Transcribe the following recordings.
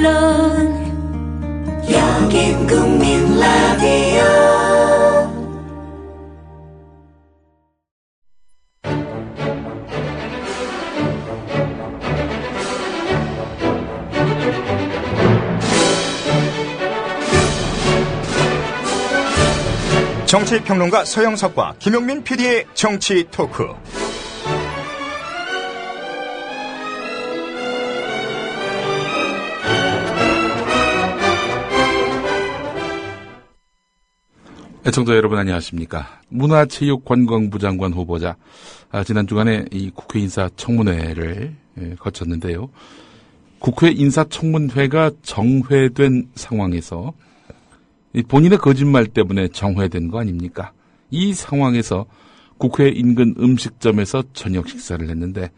물론 여긴 국민 라디오. 정치평론가 서영석과 김용민 PD의 정치 토크. 애청자 여러분 안녕하십니까. 문화체육관광부 장관 후보자, 지난 주간에 이 국회 인사청문회를 거쳤는데요. 국회 인사청문회가 정회된 상황에서 본인의 거짓말 때문에 정회된 거 아닙니까? 이 상황에서 국회 인근 음식점에서 저녁 식사를 했는데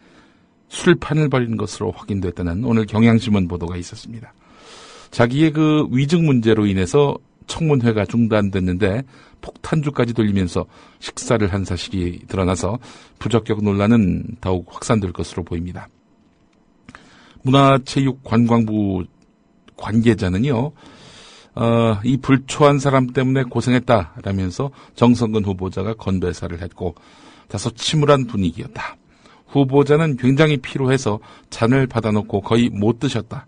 술판을 벌인 것으로 확인됐다는 오늘 경향신문 보도가 있었습니다. 자기의 그 위증 문제로 인해서 청문회가 중단됐는데 폭탄주까지 돌리면서 식사를 한 사실이 드러나서 부적격 논란은 더욱 확산될 것으로 보입니다. 문화체육관광부 관계자는요, 이 불초한 사람 때문에 고생했다라면서 정성근 후보자가 건배사를 했고 다소 침울한 분위기였다. 후보자는 굉장히 피로해서 잔을 받아놓고 거의 못 드셨다.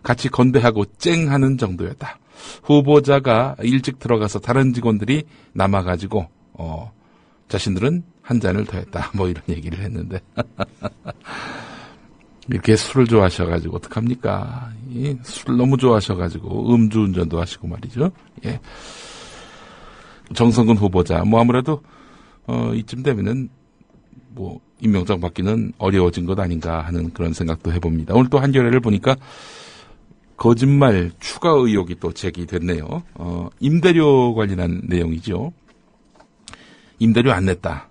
같이 건배하고 쨍하는 정도였다. 후보자가 일찍 들어가서 다른 직원들이 남아가지고 자신들은 한 잔을 더 했다. 뭐 이런 얘기를 했는데 이렇게 술을 좋아하셔가지고 어떡합니까? 술을 너무 좋아하셔가지고 음주운전도 하시고 말이죠. 예. 정성근 후보자 뭐 아무래도 이쯤 되면은 뭐 임명장 받기는 어려워진 것 아닌가 하는 그런 생각도 해봅니다. 오늘 또 한겨레를 보니까 거짓말 추가 의혹이 또 제기됐네요. 임대료 관련한 내용이죠. 임대료 안 냈다.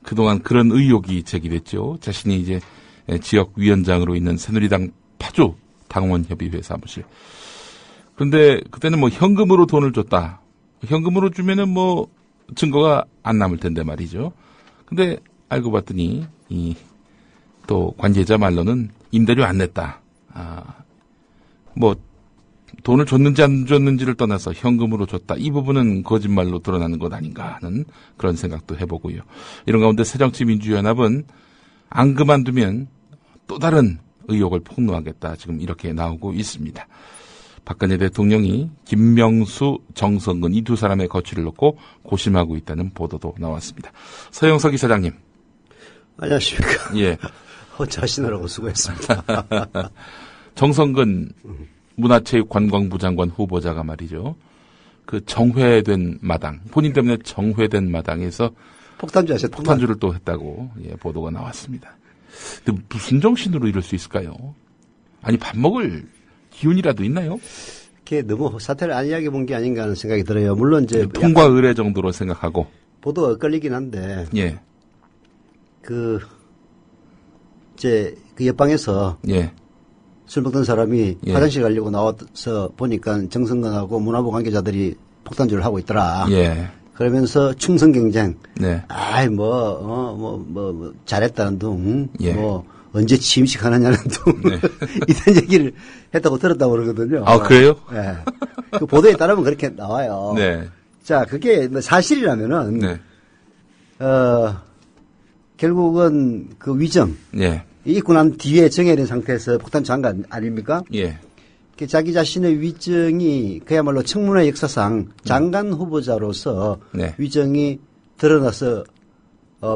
그동안 그런 의혹이 제기됐죠. 자신이 이제 지역위원장으로 있는 새누리당 파주 당원협의회 사무실. 그런데 그때는 뭐 현금으로 돈을 줬다. 현금으로 주면은 뭐 증거가 안 남을 텐데 말이죠. 근데 알고 봤더니 또 관계자 말로는 임대료 안 냈다. 뭐 돈을 줬는지 안 줬는지를 떠나서 현금으로 줬다. 이 부분은 거짓말로 드러나는 것 아닌가 하는 그런 생각도 해보고요. 이런 가운데 새정치민주연합은 안 그만두면 또 다른 의혹을 폭로하겠다. 지금 이렇게 나오고 있습니다. 박근혜 대통령이 김명수, 정성근 이 두 사람의 거취를 놓고 고심하고 있다는 보도도 나왔습니다. 서영석 이사장님. 안녕하십니까. 예. 자신하라고 수고했습니다. 정성근 문화체육관광부 장관 후보자가 말이죠. 그 정회된 마당, 본인 때문에 정회된 마당에서 폭탄주 하셨다. 폭탄주를 또 했다고 보도가 나왔습니다. 근데 무슨 정신으로 이럴 수 있을까요? 아니 밥 먹을 기운이라도 있나요? 그게 너무 사태를 안일하게 본 게 아닌가 하는 생각이 들어요. 물론 이제 통과 의례 정도로 생각하고 보도가 엇갈리긴 한데, 예, 이제 그 옆방에서 술 먹던 사람이 화장실 가려고 나와서 보니까 정성근하고 문화부 관계자들이 폭탄주를 하고 있더라. 예. 그러면서 충성 경쟁. 네. 잘했다는 둥. 뭐, 언제 취임식하느냐는 둥. 네. 이런 얘기를 했다고 들었다고 그러거든요. 아, 그래요? 네. 그 보도에 따르면 그렇게 나와요. 네. 자, 그게 사실이라면은. 네. 결국은 그 위정. 예. 있고 난 뒤에 정해된 상태에서 폭탄주 한 거 아닙니까? 예. 자기 자신의 위정이 그야말로 청문회 역사상 장관 후보자로서 위정이 드러나서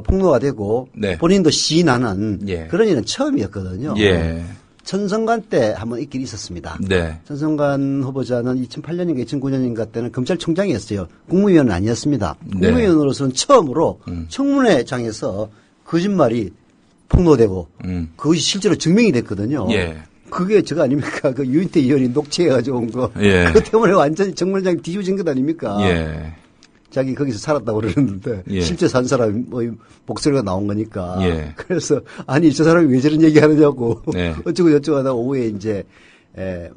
폭로가 되고 본인도 시인하는 그런 일은 처음이었거든요. 예. 천성관 때 한번 있긴 있었습니다. 네. 천성관 후보자는 2008년인가 2009년인가 때는 검찰총장이었어요. 국무위원은 아니었습니다. 국무위원으로서는 처음으로 청문회장에서 거짓말이 폭로되고 그것이 실제로 증명이 됐거든요. 예. 그게 저거 아닙니까? 그 유인태 의원이 녹취해가지고 온 거. 예. 그것 때문에 완전히 정문장 뒤집어진 것 아닙니까? 예. 자기 거기서 살았다고 그러는데 실제 산 사람이 뭐 목소리가 나온 거니까. 그래서 아니 저 사람이 왜 저런 얘기 하느냐고 어쩌고 저쩌고 하다 오후에 이제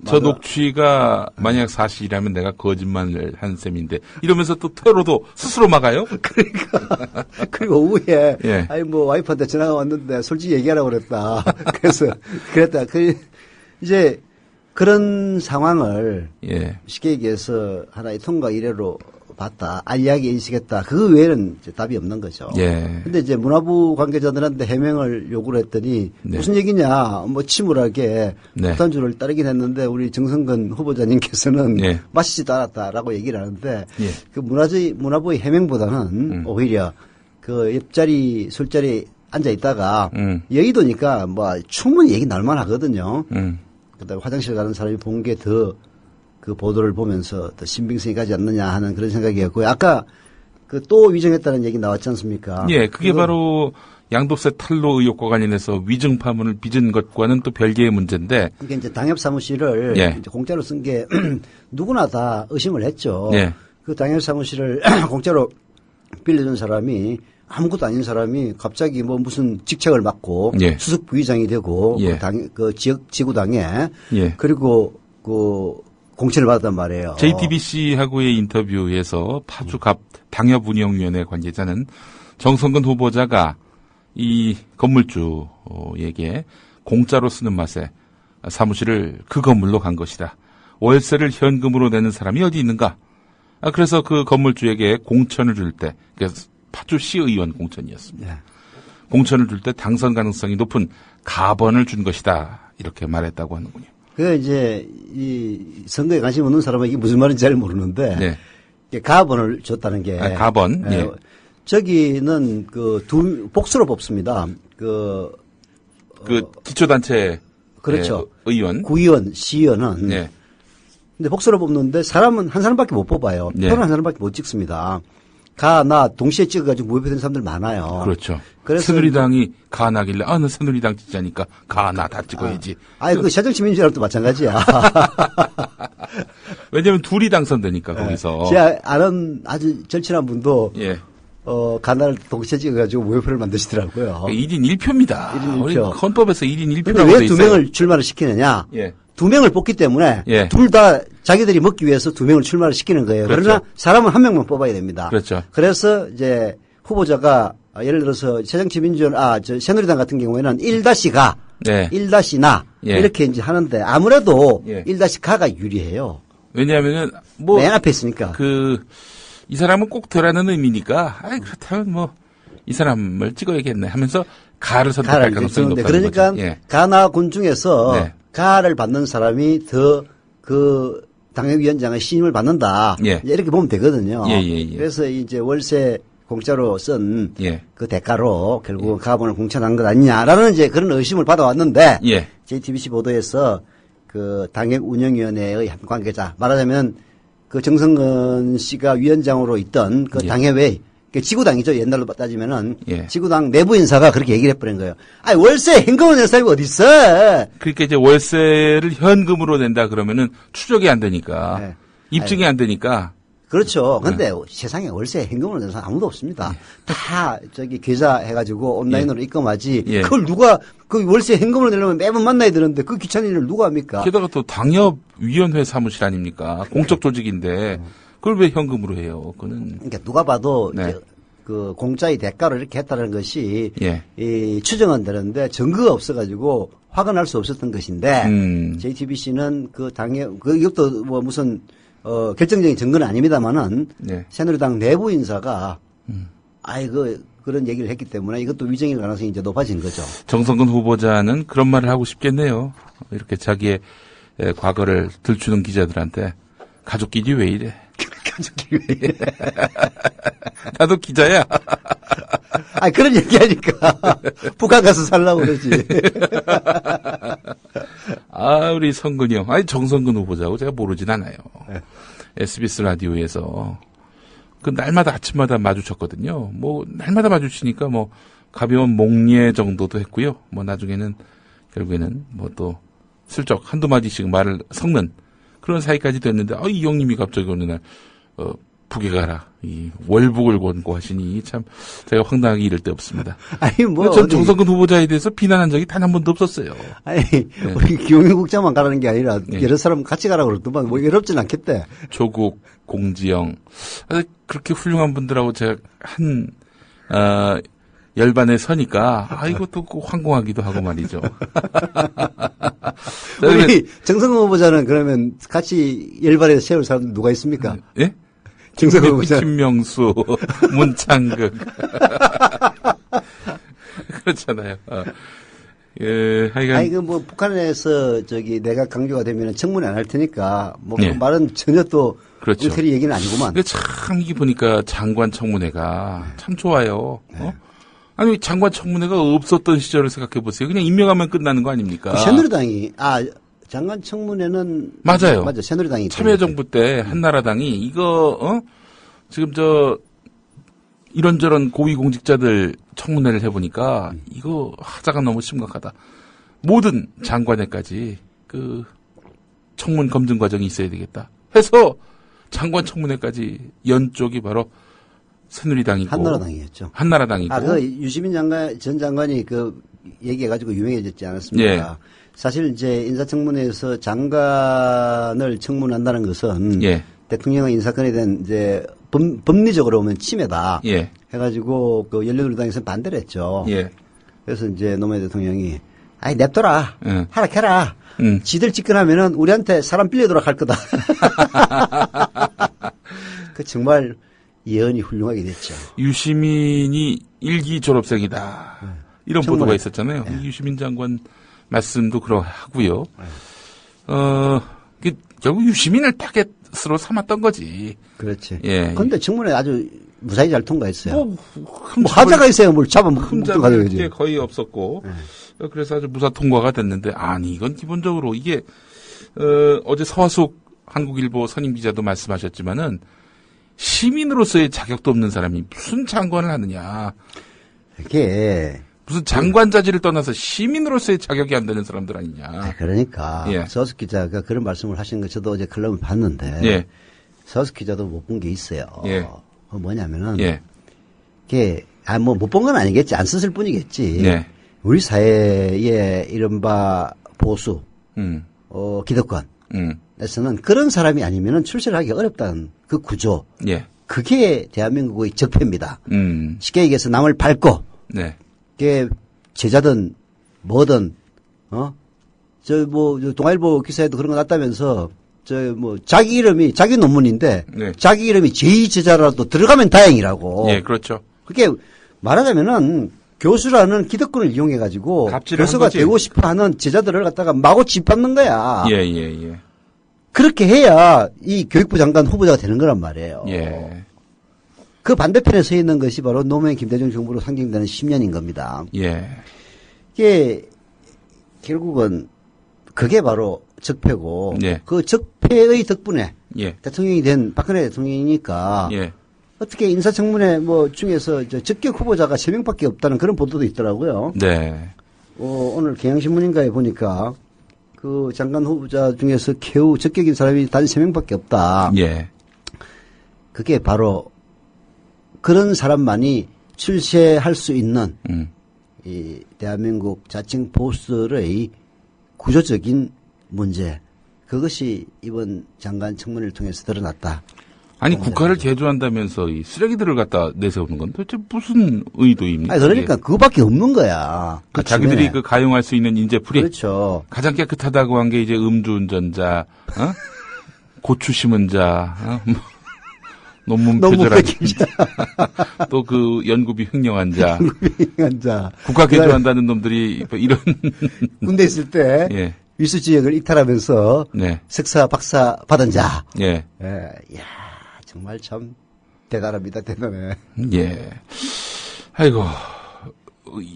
저 녹취가 만약 사실이라면 내가 거짓말을 한 셈인데 이러면서 또 퇴로도 스스로 막아요? 그러니까 그리고 오후에 아니 뭐 와이프한테 전화가 왔는데 솔직히 얘기하라고 그랬다. 그래서 그랬다. 이제 그런 상황을 예. 쉽게 얘기해서 하나의 통과 이래로 봤다. 알리하게 인식했다. 그 외에는 이제 답이 없는 거죠. 예. 근데 이제 문화부 관계자들한테 해명을 요구를 했더니 네. 무슨 얘기냐, 뭐 침울하게 네. 폭탄주를 따르긴 했는데 우리 정성근 후보자님께서는 네. 마시지도 않았다라고 얘기를 하는데 예. 그 문화부의 해명보다는 오히려 그 옆자리, 술자리 앉아 있다가 여의도니까 뭐 충분히 얘기 나올 만하거든요. 그다음에 화장실 가는 사람이 본 게 더 그 보도를 보면서 더 신빙성이 가지 않느냐 하는 그런 생각이었고요. 아까 그 또 위증했다는 얘기 나왔지 않습니까? 예, 그게 바로 양도세 탈루 의혹과 관련해서 위증 파문을 빚은 것과는 또 별개의 문제인데. 그게 이제 당협 사무실을 예. 이제 공짜로 쓴 게 누구나 다 의심을 했죠. 예. 그 당협 사무실을 공짜로 빌려준 사람이 아무것도 아닌 사람이 갑자기 뭐 무슨 직책을 맡고 예. 수석 부의장이 되고 예. 그 당, 그 지구당에 예. 그리고 그 공천을 받았단 말이에요. JTBC하고의 인터뷰에서 파주갑 당협운영위원회 관계자는 정성근 후보자가 이 건물주에게 공짜로 쓰는 맛에 사무실을 그 건물로 간 것이다. 월세를 현금으로 내는 사람이 어디 있는가? 그래서 그 건물주에게 공천을 줄 때, 파주시의원 공천이었습니다. 네. 공천을 줄 때 당선 가능성이 높은 가번을 준 것이다. 이렇게 말했다고 하는군요. 그 이제 이 선거에 관심 없는 사람은 이게 무슨 말인지 잘 모르는데 네. 이게 가번을 줬다는 게 가번. 예. 저기는 그 복수로 뽑습니다. 그 기초단체 그렇죠. 의원, 구의원, 시의원은 네. 근데 복수로 뽑는데 사람은 한 사람밖에 못 뽑아요. 네. 표는 한 사람밖에 못 찍습니다. 나 동시에 찍어가지고 무효표된 사람들 많아요. 그렇죠. 그래서 새누리당이 가나길래 나 새누리당 찍자니까 가나 다 찍어야지. 그 새정치민주연합도 마찬가지야. 왜냐하면 둘이 당선되니까 거기서. 제가 아는 아주 절친한 분도 예. 가나를 동시에 찍어가지고 무효표를 만드시더라고요. 1인 1표입니다. 1인 1표. 우리 헌법에서 1인 1표라고 근데 돼 왜 있어요. 두 명을 출마를 시키느냐? 예. 두 명을 뽑기 때문에 예. 둘 다 자기들이 먹기 위해서 두 명을 출마를 시키는 거예요. 그렇죠. 그러나 사람은 한 명만 뽑아야 됩니다. 그렇죠. 그래서 이제 후보자가 예를 들어서 새정치민주연, 새누리당 같은 경우에는 1-가, 네. 1-나 예. 이렇게 이제 하는데 아무래도 예. 1-가가 유리해요. 왜냐하면은 맨 앞에 있으니까. 이 사람은 꼭 되라는 의미니까 그렇다면 이 사람을 찍어야겠네 하면서 가를 선택할 가능성이 높다는 그러니까 거죠. 예. 가나 군 중에서 네. 가를 받는 사람이 더 그 당협위원장의 신임을 받는다. 예. 이렇게 보면 되거든요. 예. 그래서 이제 월세 공짜로 쓴 그 예. 대가로 결국 가본을 공천한 것 아니냐라는 이제 그런 의심을 받아왔는데 예. JTBC 보도에서 그 당협운영위원회의 한 관계자 말하자면 그 정성근 씨가 위원장으로 있던 그 예. 당협회 지구당이죠. 옛날로 따지면은 예. 지구당 내부 인사가 그렇게 얘기를 해버린 거예요. 아니 월세 현금을 낸 사람이 어디 있어? 그러니까 이제 월세를 현금으로 낸다 그러면은 추적이 안 되니까 네. 입증이 안 되니까. 그렇죠. 근데 세상에 월세 현금으로 낸 사람 아무도 없습니다. 다 계좌 해가지고 온라인으로 입금하지. 예. 그걸 누가 그 월세 현금으로 내려면 매번 만나야 되는데 그 귀찮은 일을 누가 합니까? 게다가 또 당협위원회 사무실 아닙니까? 공적 조직인데 그걸 왜 현금으로 해요? 그거는. 그러니까 누가 봐도 네. 이제 그 공짜의 대가로 이렇게 했다는 것이 예. 이 추정은 되는데 증거가 없어가지고 확인할 수 없었던 것인데 JTBC는 그 당협 이것도 뭐 무슨 결정적인 증거는 아닙니다만은 네. 새누리당 내부 인사가 그런 얘기를 했기 때문에 이것도 위증일 가능성이 이제 높아진 거죠. 정성근 후보자는 그런 말을 하고 싶겠네요. 이렇게 자기의 과거를 들추는 기자들한테 가족끼리 왜 이래? 가족끼리 왜 이래? 나도 기자야. 그런 얘기하니까 북한 가서 살라고 그러지. 우리 성근이 형. 정성근 후보자고 제가 모르진 않아요. 네. SBS 라디오에서 그 날마다 아침마다 마주쳤거든요. 뭐 날마다 마주치니까 뭐 가벼운 목례 정도도 했고요. 뭐 나중에는 결국에는 뭐 또 슬쩍 한두 마디씩 말을 섞는 그런 사이까지 됐는데 이 형님이 갑자기 어느 날 북에 가라 이 월북을 권고하시니 참 제가 황당하게 이럴 데 없습니다. 전 정성근 후보자에 대해서 비난한 적이 단 한 번도 없었어요. 우리 기용일 국장만 가라는 게 아니라 여러 사람 같이 가라고 그러더만 뭐 외롭진 않겠대. 조국, 공지영 그렇게 훌륭한 분들하고 제가 열반에 서니까 이것도 황공하기도 하고 말이죠. 우리 정성호 후보자는 그러면 같이 열반에 세울 사람 누가 있습니까? 예? 정성호 후보자. 김명수, 문창극. 그렇잖아요. 예, 하여간. 아니, 뭐, 북한에서 내가 강조가 되면 청문회 안 할 테니까, 뭐, 예. 그 말은 전혀 또, 그렇죠. 울테리 얘기는 아니구만. 근데 참, 이게 보니까 장관 청문회가 참 좋아요. 아니, 장관 청문회가 없었던 시절을 생각해 보세요. 그냥 임명하면 끝나는 거 아닙니까? 새누리당이, 장관 청문회는. 맞아요. 맞아, 새누리당이. 참여정부 때 한나라당이 이거, 지금 이런저런 고위공직자들 청문회를 해보니까 이거 하자가 너무 심각하다. 모든 장관에까지 그 청문 검증 과정이 있어야 되겠다. 해서 장관 청문회까지 연 쪽이 바로 새누리당이고 한나라당이었죠. 한나라당이고. 유시민 전 장관이 얘기해가지고 유명해졌지 않았습니까? 예. 사실 이제 인사청문회에서 장관을 청문한다는 것은 예. 대통령의 인사권에 대한 이제 법리적으로 보면 침해다. 예. 해가지고 열린우리당에서 반대를 했죠. 예. 그래서 이제 노무현 대통령이 냅둬라. 응. 하락해라. 지들 집권하면은 우리한테 사람 빌려도록 할 거다. 정말 예언이 훌륭하게 됐죠. 유시민이 일기 졸업생이다. 이런 청문회. 보도가 있었잖아요. 유시민 장관 말씀도 그러하고요. 결국 유시민을 타겟으로 삼았던 거지. 그렇지. 예. 그런데 청문회 아주 무사히 잘 통과했어요. 뭐 하자가 있어요. 뭘 잡으면 흠잡을 게 거의 없었고. 그래서 아주 무사 통과가 됐는데, 이건 기본적으로 이게, 어제 서화숙 한국일보 선임 기자도 말씀하셨지만은, 시민으로서의 자격도 없는 사람이 무슨 장관을 하느냐. 이게. 무슨 장관 자질을 떠나서 시민으로서의 자격이 안 되는 사람들 아니냐. 그러니까. 예. 서화숙 기자가 그런 말씀을 하신 거 저도 어제 칼럼을 봤는데. 예. 서화숙 기자도 못 본 게 있어요. 예. 뭐냐면은. 예. 이게, 못 본 건 아니겠지. 안 썼을 뿐이겠지. 예. 우리 사회의 이른바 보수, 기득권. 에서는 그런 사람이 아니면은 출세를 하기 어렵다는 그 구조. 예. 그게 대한민국의 적폐입니다. 쉽게 얘기해서 남을 밟고. 네. 그게 제자든 뭐든, 동아일보 기사에도 그런 거 났다면서, 자기 논문인데, 네. 자기 이름이 제2제자라도 들어가면 다행이라고. 예, 그렇죠. 그게 말하자면은 교수라는 기득권을 이용해가지고 교수가 되고 싶어 하는 제자들을 갖다가 마구 짓밟는 거야. 예. 그렇게 해야 이 교육부 장관 후보자가 되는 거란 말이에요. 예. 그 반대편에 서 있는 것이 바로 노무현 김대중 정부로 상징되는 10년인 겁니다. 예. 이게 결국은 그게 바로 적폐고 예. 그 적폐의 덕분에 예. 대통령이 된 박근혜 대통령이니까 예. 어떻게 인사청문회 중에서 적격 후보자가 3명밖에 없다는 그런 보도도 있더라고요. 네. 오늘 경향신문인가에 보니까 그 장관 후보자 중에서 겨우 적격인 사람이 단 3명밖에 없다. 예. 그게 바로 그런 사람만이 출세할 수 있는 이 대한민국 자칭 보수의 구조적인 문제. 그것이 이번 장관 청문회를 통해서 드러났다. 아니 국가를 개조한다면서 이 쓰레기들을 갖다 내세우는 건 도대체 무슨 의도입니까? 그러니까 그거밖에 없는 거야. 자기들이 가용할 수 있는 인재풀이. 그렇죠. 가장 깨끗하다고 한 게 이제 음주운전자, 고추 심은 자, 논문 표절한 자, 또 그 연구비 횡령한 자, 국가 개조한다는 놈들이 이런 군대 있을 때 예. 위수 지역을 이탈하면서 네. 석사, 박사 받은 자. 예. 이야, 정말 참 대단합니다, 대단해. 예. 아이고,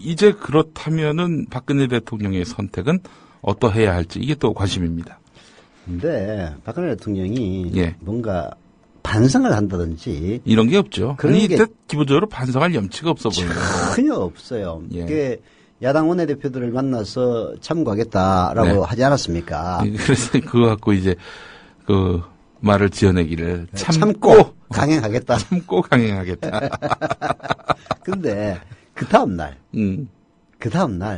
이제 그렇다면은 박근혜 대통령의 선택은 어떠해야 할지 이게 또 관심입니다. 근데 박근혜 대통령이 예. 뭔가 반성을 한다든지 이런 게 없죠. 그런 아니, 게 기본적으로 반성할 염치가 없어 보여요. 전혀 없어요. 예. 그게 야당 원내대표들을 만나서 참고하겠다라고 네. 하지 않았습니까? 그래서 그거 갖고 이제 그 말을 지어내기를 참고 강행하겠다. 참고 강행하겠다. 근데 그 다음 날,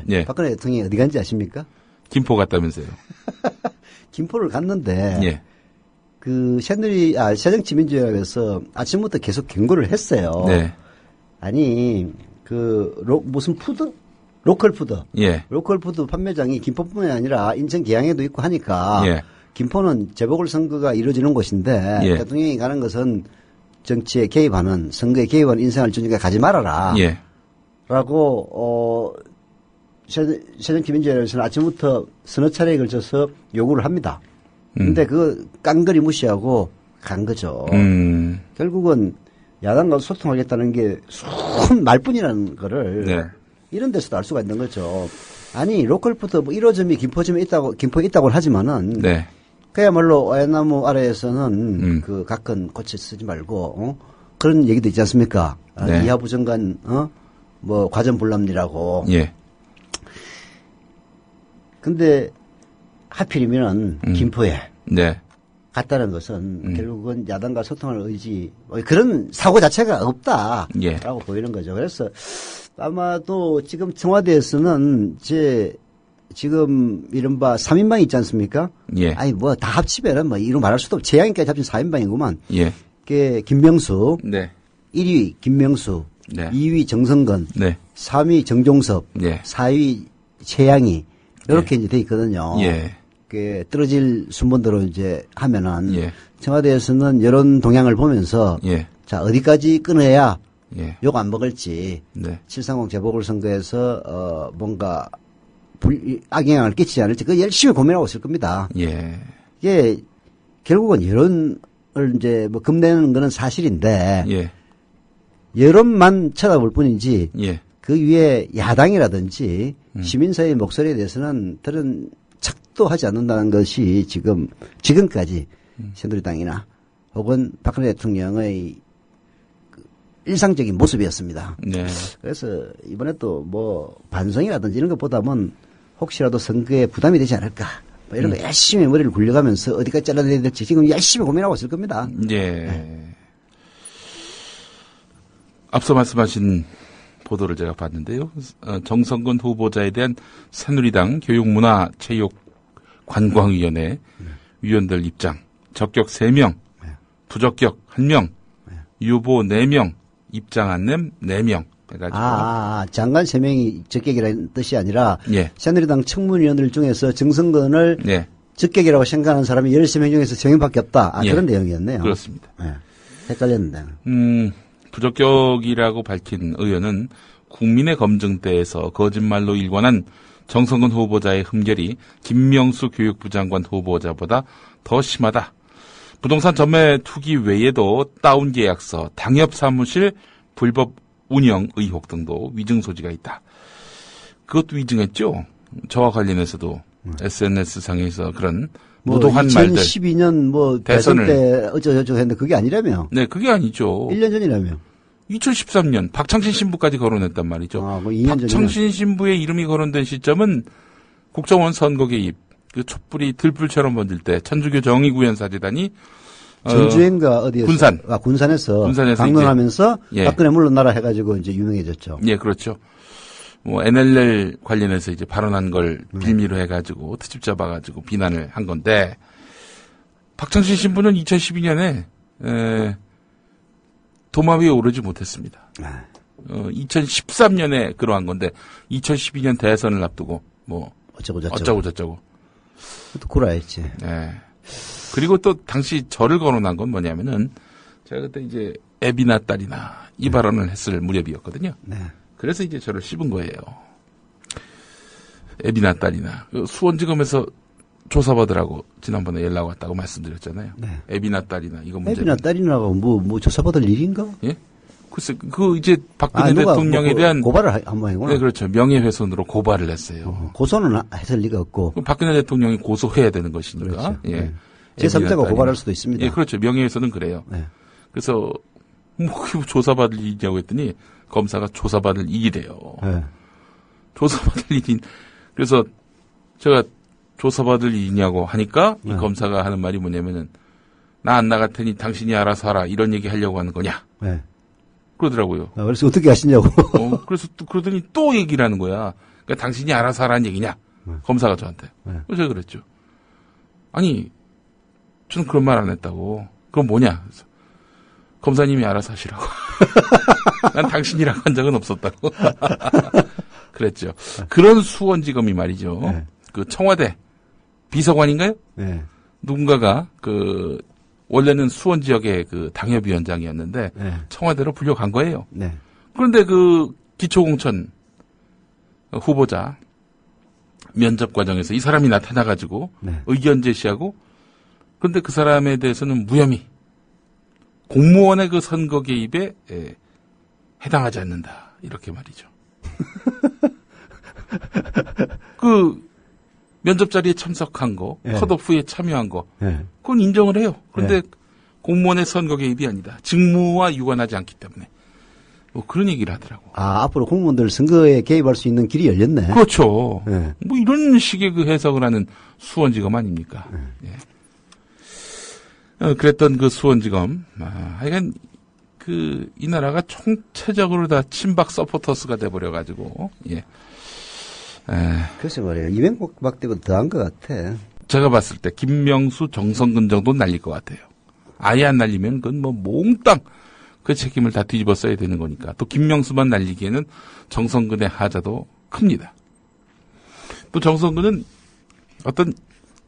예. 박근혜 대통령이 어디 간지 아십니까? 김포 갔다면서요. 김포를 갔는데 예. 그 새정치민주연합에서 아침부터 계속 경고를 했어요. 네. 아니 무슨 푸드? 로컬 푸드. 예. 로컬 푸드 판매장이 김포뿐만이 아니라 인천 계양에도 있고 하니까. 예. 김포는 재보궐선거가 이루어지는 곳인데. 예. 대통령이 가는 것은 정치에 개입하는, 선거에 개입하는 인생을 주니까 가지 말아라. 예. 라고, 새정치민주연합에서는 아침부터 서너 차례에 걸쳐서 요구를 합니다. 근데 그 깡그리 무시하고 간 거죠. 결국은 야당과 소통하겠다는 게 순 말뿐이라는 거를 네. 이런 데서도 알 수가 있는 거죠. 아니, 로컬푸드 뭐 1호점이 김포에 있다고 하지만은. 네. 그야말로 와야나무 아래에서는 그 각근 고치 쓰지 말고, 그런 얘기도 있지 않습니까? 네. 이하부 장관, 뭐 과전불람리라고. 예. 근데 하필이면은 김포에 네. 갔다는 것은 결국은 야당과 소통할 의지, 그런 사고 자체가 없다라고 예. 보이는 거죠. 그래서 아마도 지금 청와대에서는 지금 이른바 3인방이 있지 않습니까? 예. 아니 뭐 다 합치면은 뭐 이루 말할 수도 없고 재양이까지 합친 4인방이구만. 예. 그게 김명수, 네. 1위 김명수, 네. 2위 정성근, 네. 3위 정종섭, 네. 4위 최양희 이렇게 이제 돼 있거든요. 예. 그 떨어질 순번대로 이제 하면은 예. 청와대에서는 이런 동향을 보면서 예. 자 어디까지 끊어야 예. 욕 안 먹을지 네. 730 재보궐선거에서 뭔가 악영향을 끼치지 않을지 그 열심히 고민하고 있을 겁니다. 예. 이게 결국은 여론을 이제 뭐 겁내는 거는 사실인데 예. 여론만 쳐다볼 뿐이지 예. 그 위에 야당이라든지 시민사회의 목소리에 대해서는 들은 척도 하지 않는다는 것이 지금까지 새누리당이나 혹은 박근혜 대통령의 일상적인 모습이었습니다. 네. 그래서 이번에 또 뭐 반성이라든지 이런 것보다는 혹시라도 선거에 부담이 되지 않을까 뭐 이런 거 열심히 머리를 굴려가면서 어디까지 잘라내야 될지 지금 열심히 고민하고 있을 겁니다. 예. 네. 앞서 말씀하신 보도를 제가 봤는데요. 정성근 후보자에 대한 새누리당 교육문화체육관광위원회 위원들 입장 적격 3명, 부적격 1명, 유보 4명, 입장 안냄 4명 해가지고. 장관 3명이 적격이라는 뜻이 아니라 예. 새누리당 청문위원들 중에서 정성근을 예. 적격이라고 생각하는 사람이 13명 중에서 3명밖에 없다. 예. 그런 내용이었네요. 그렇습니다. 예. 헷갈렸는데. 부적격이라고 밝힌 의원은 국민의 검증대에서 거짓말로 일관한 정성근 후보자의 흠결이 김명수 교육부 장관 후보자보다 더 심하다. 부동산 전매 투기 외에도 다운 계약서, 당협 사무실 불법 운영 의혹 등도 위증 소지가 있다. 그것도 위증했죠. 저와 관련해서도 SNS상에서 그런 무도한 말들. 2012년 뭐 대선 때 어쩌고저쩌고 했는데 그게 아니라며. 네, 그게 아니죠. 1년 전이라며. 2013년 박창신 신부까지 거론했단 말이죠. 뭐 2년 전이면. 박창신 신부의 이름이 거론된 시점은 국정원 선거 개입, 그 촛불이 들불처럼 번질 때 천주교 정의구현사재단이 전주인가 어디에서? 군산. 군산에서 방문하면서 예. 박근혜 물러나라 해가지고 이제 유명해졌죠. 예, 그렇죠. 뭐 NLL 관련해서 이제 발언한 걸 빌미로 해가지고 트집 잡아가지고 비난을 한 건데 박창신 신부는 2012년에 도마 위에 오르지 못했습니다. 2013년에 그러한 건데 2012년 대선을 앞두고 뭐 어쩌고 저쩌고. 또 구라했지. 네. 그리고 또 당시 저를 거론한 건 뭐냐면은 제가 그때 이제 애비나 딸이나 이 발언을 했을 무렵이었거든요. 네. 그래서 이제 저를 씹은 거예요. 애비나 딸이나 수원지검에서 조사받으라고 지난번에 연락 왔다고 말씀드렸잖아요. 네. 애비나 딸이나 이거 문제. 애비나 딸이나고 뭐 조사받을 일인가? 예? 글쎄 그 이제 박근혜 대통령에 대한 고발을 한번 했구나. 네, 그렇죠. 명예훼손으로 고발을 했어요. 고소는 했을 리가 없고. 박근혜 대통령이 고소해야 되는 것이니까. 그렇죠. 예. 네. 제3자가 고발할 수도 있습니다. 예, 그렇죠. 명예훼손은 그래요. 네. 그래서 뭐 조사받을 일이냐고 했더니 검사가 조사받을 일이래요. 네. 조사받을 일인. 그래서 제가 조사받을 일이냐고 하니까 이 검사가 하는 말이 뭐냐면은 나 안 나갈 테니 당신이 알아서 하라 이런 얘기 하려고 하는 거냐. 네. 그러더라고요. 그래서 어떻게 하시냐고. 그래서 그러더니 또 얘기를 하는 거야. 그러니까 당신이 알아서 하라는 얘기냐. 검사가 저한테. 그래서 제가 그랬죠. 아니 저는 그런 말 안 했다고. 그럼 뭐냐. 그래서 검사님이 알아서 하시라고. 난 당신이라고 한 적은 없었다고. 그랬죠. 그런 수원지검이 말이죠. 네. 그 청와대 비서관인가요? 네. 누군가가 원래는 수원 지역의 그 당협위원장이었는데 네. 청와대로 불려간 거예요. 네. 그런데 그 기초공천 후보자 면접 과정에서 이 사람이 나타나가지고 네. 의견 제시하고 그런데 그 사람에 대해서는 무혐의. 공무원의 그 선거 개입에 해당하지 않는다. 이렇게 말이죠. 그 면접 자리에 참석한 거, 네. 컷오프에 참여한 거, 네. 그건 인정을 해요. 그런데 네. 공무원의 선거 개입이 아니다. 직무와 유관하지 않기 때문에. 뭐 그런 얘기를 하더라고. 아, 앞으로 공무원들 선거에 개입할 수 있는 길이 열렸네. 그렇죠. 네. 뭐 이런 식의 그 해석을 하는 수원지검 아닙니까? 예. 그랬던 그 수원지검, 하여간 이 나라가 총체적으로 다 친박 서포터스가 돼버려가지고, 예. 글쎄 말이에요. 이명박 때보다 더한 것 같아. 제가 봤을 때 김명수, 정성근 정도는 날릴 것 같아요. 아예 안 날리면 그건 뭐 몽땅 그 책임을 다 뒤집어 써야 되는 거니까. 또 김명수만 날리기에는 정성근의 하자도 큽니다. 또 정성근은 어떤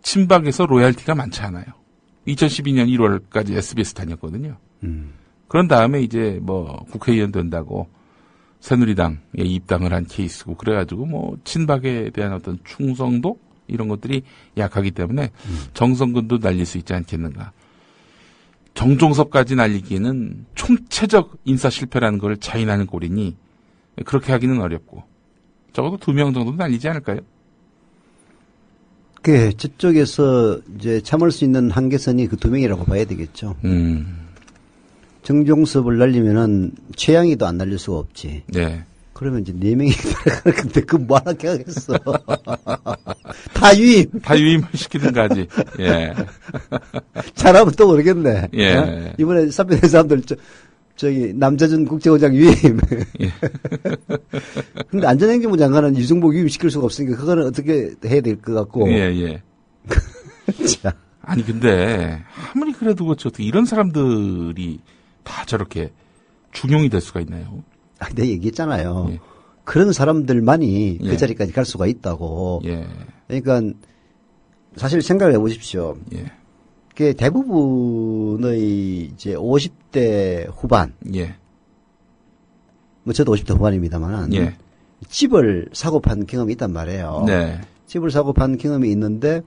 친박에서 로얄티가 많지 않아요. 2012년 1월까지 SBS 다녔거든요. 그런 다음에 이제 뭐 국회의원 된다고 새누리당에 입당을 한 케이스고 그래가지고 뭐 친박에 대한 어떤 충성도 이런 것들이 약하기 때문에 정성근도 날릴 수 있지 않겠는가. 정종섭까지 날리기에는 총체적 인사 실패라는 걸 자인하는 꼴이니 그렇게 하기는 어렵고 적어도 2명 정도는 날리지 않을까요? 그 저쪽에서 이제 참을 수 있는 한계선이 그 2명이라고 봐야 되겠죠. 정종섭을 날리면은 최양희도 안 날릴 수가 없지. 네. 그러면 이제 4명이 들어가는 건데 그 뭐 하나 하겠어. 다 유임. 다 유임을 시키든가 하지. 예. 잘하면 또 모르겠네. 예. 어? 이번에 사표된 사람들 저기 남자준 국제의장 유임. 예. 근데 안전행정부 장관은 유승복 유임시킬 수가 없으니까 그거는 어떻게 해야 될 것 같고. 예, 예. 자. 아니 근데 아무리 그래도 그렇지 어떻게 이런 사람들이 다 저렇게 중용이 될 수가 있나요? 내가 얘기했잖아요. 예. 그런 사람들만이 예. 그 자리까지 갈 수가 있다고. 예. 그러니까 사실 생각을 해보십시오. 예. 그 대부분의 이제 50대 후반, 예. 뭐 저도 50대 후반입니다만, 예. 집을 사고 판 경험이 있단 말이에요. 네. 집을 사고 판 경험이 있는데,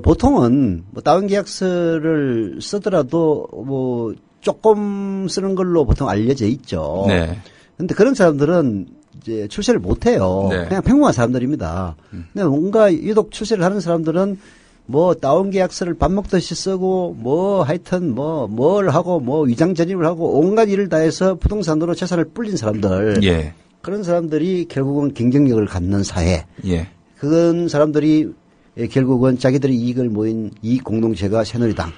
보통은 뭐 다운 계약서를 쓰더라도 뭐 조금 쓰는 걸로 보통 알려져 있죠. 네. 근데 그런 사람들은 이제 출세를 못 해요. 네. 그냥 평범한 사람들입니다. 근데 뭔가 유독 출세를 하는 사람들은 뭐 다운 계약서를 밥 먹듯이 쓰고 뭐 하여튼 뭘 하고 뭐 위장 전입을 하고 온갖 일을 다 해서 부동산으로 재산을 불린 사람들. 예. 그런 사람들이 결국은 경쟁력을 갖는 사회. 예. 그런 사람들이 결국은 자기들의 이익을 모인 이 공동체가 새누리당.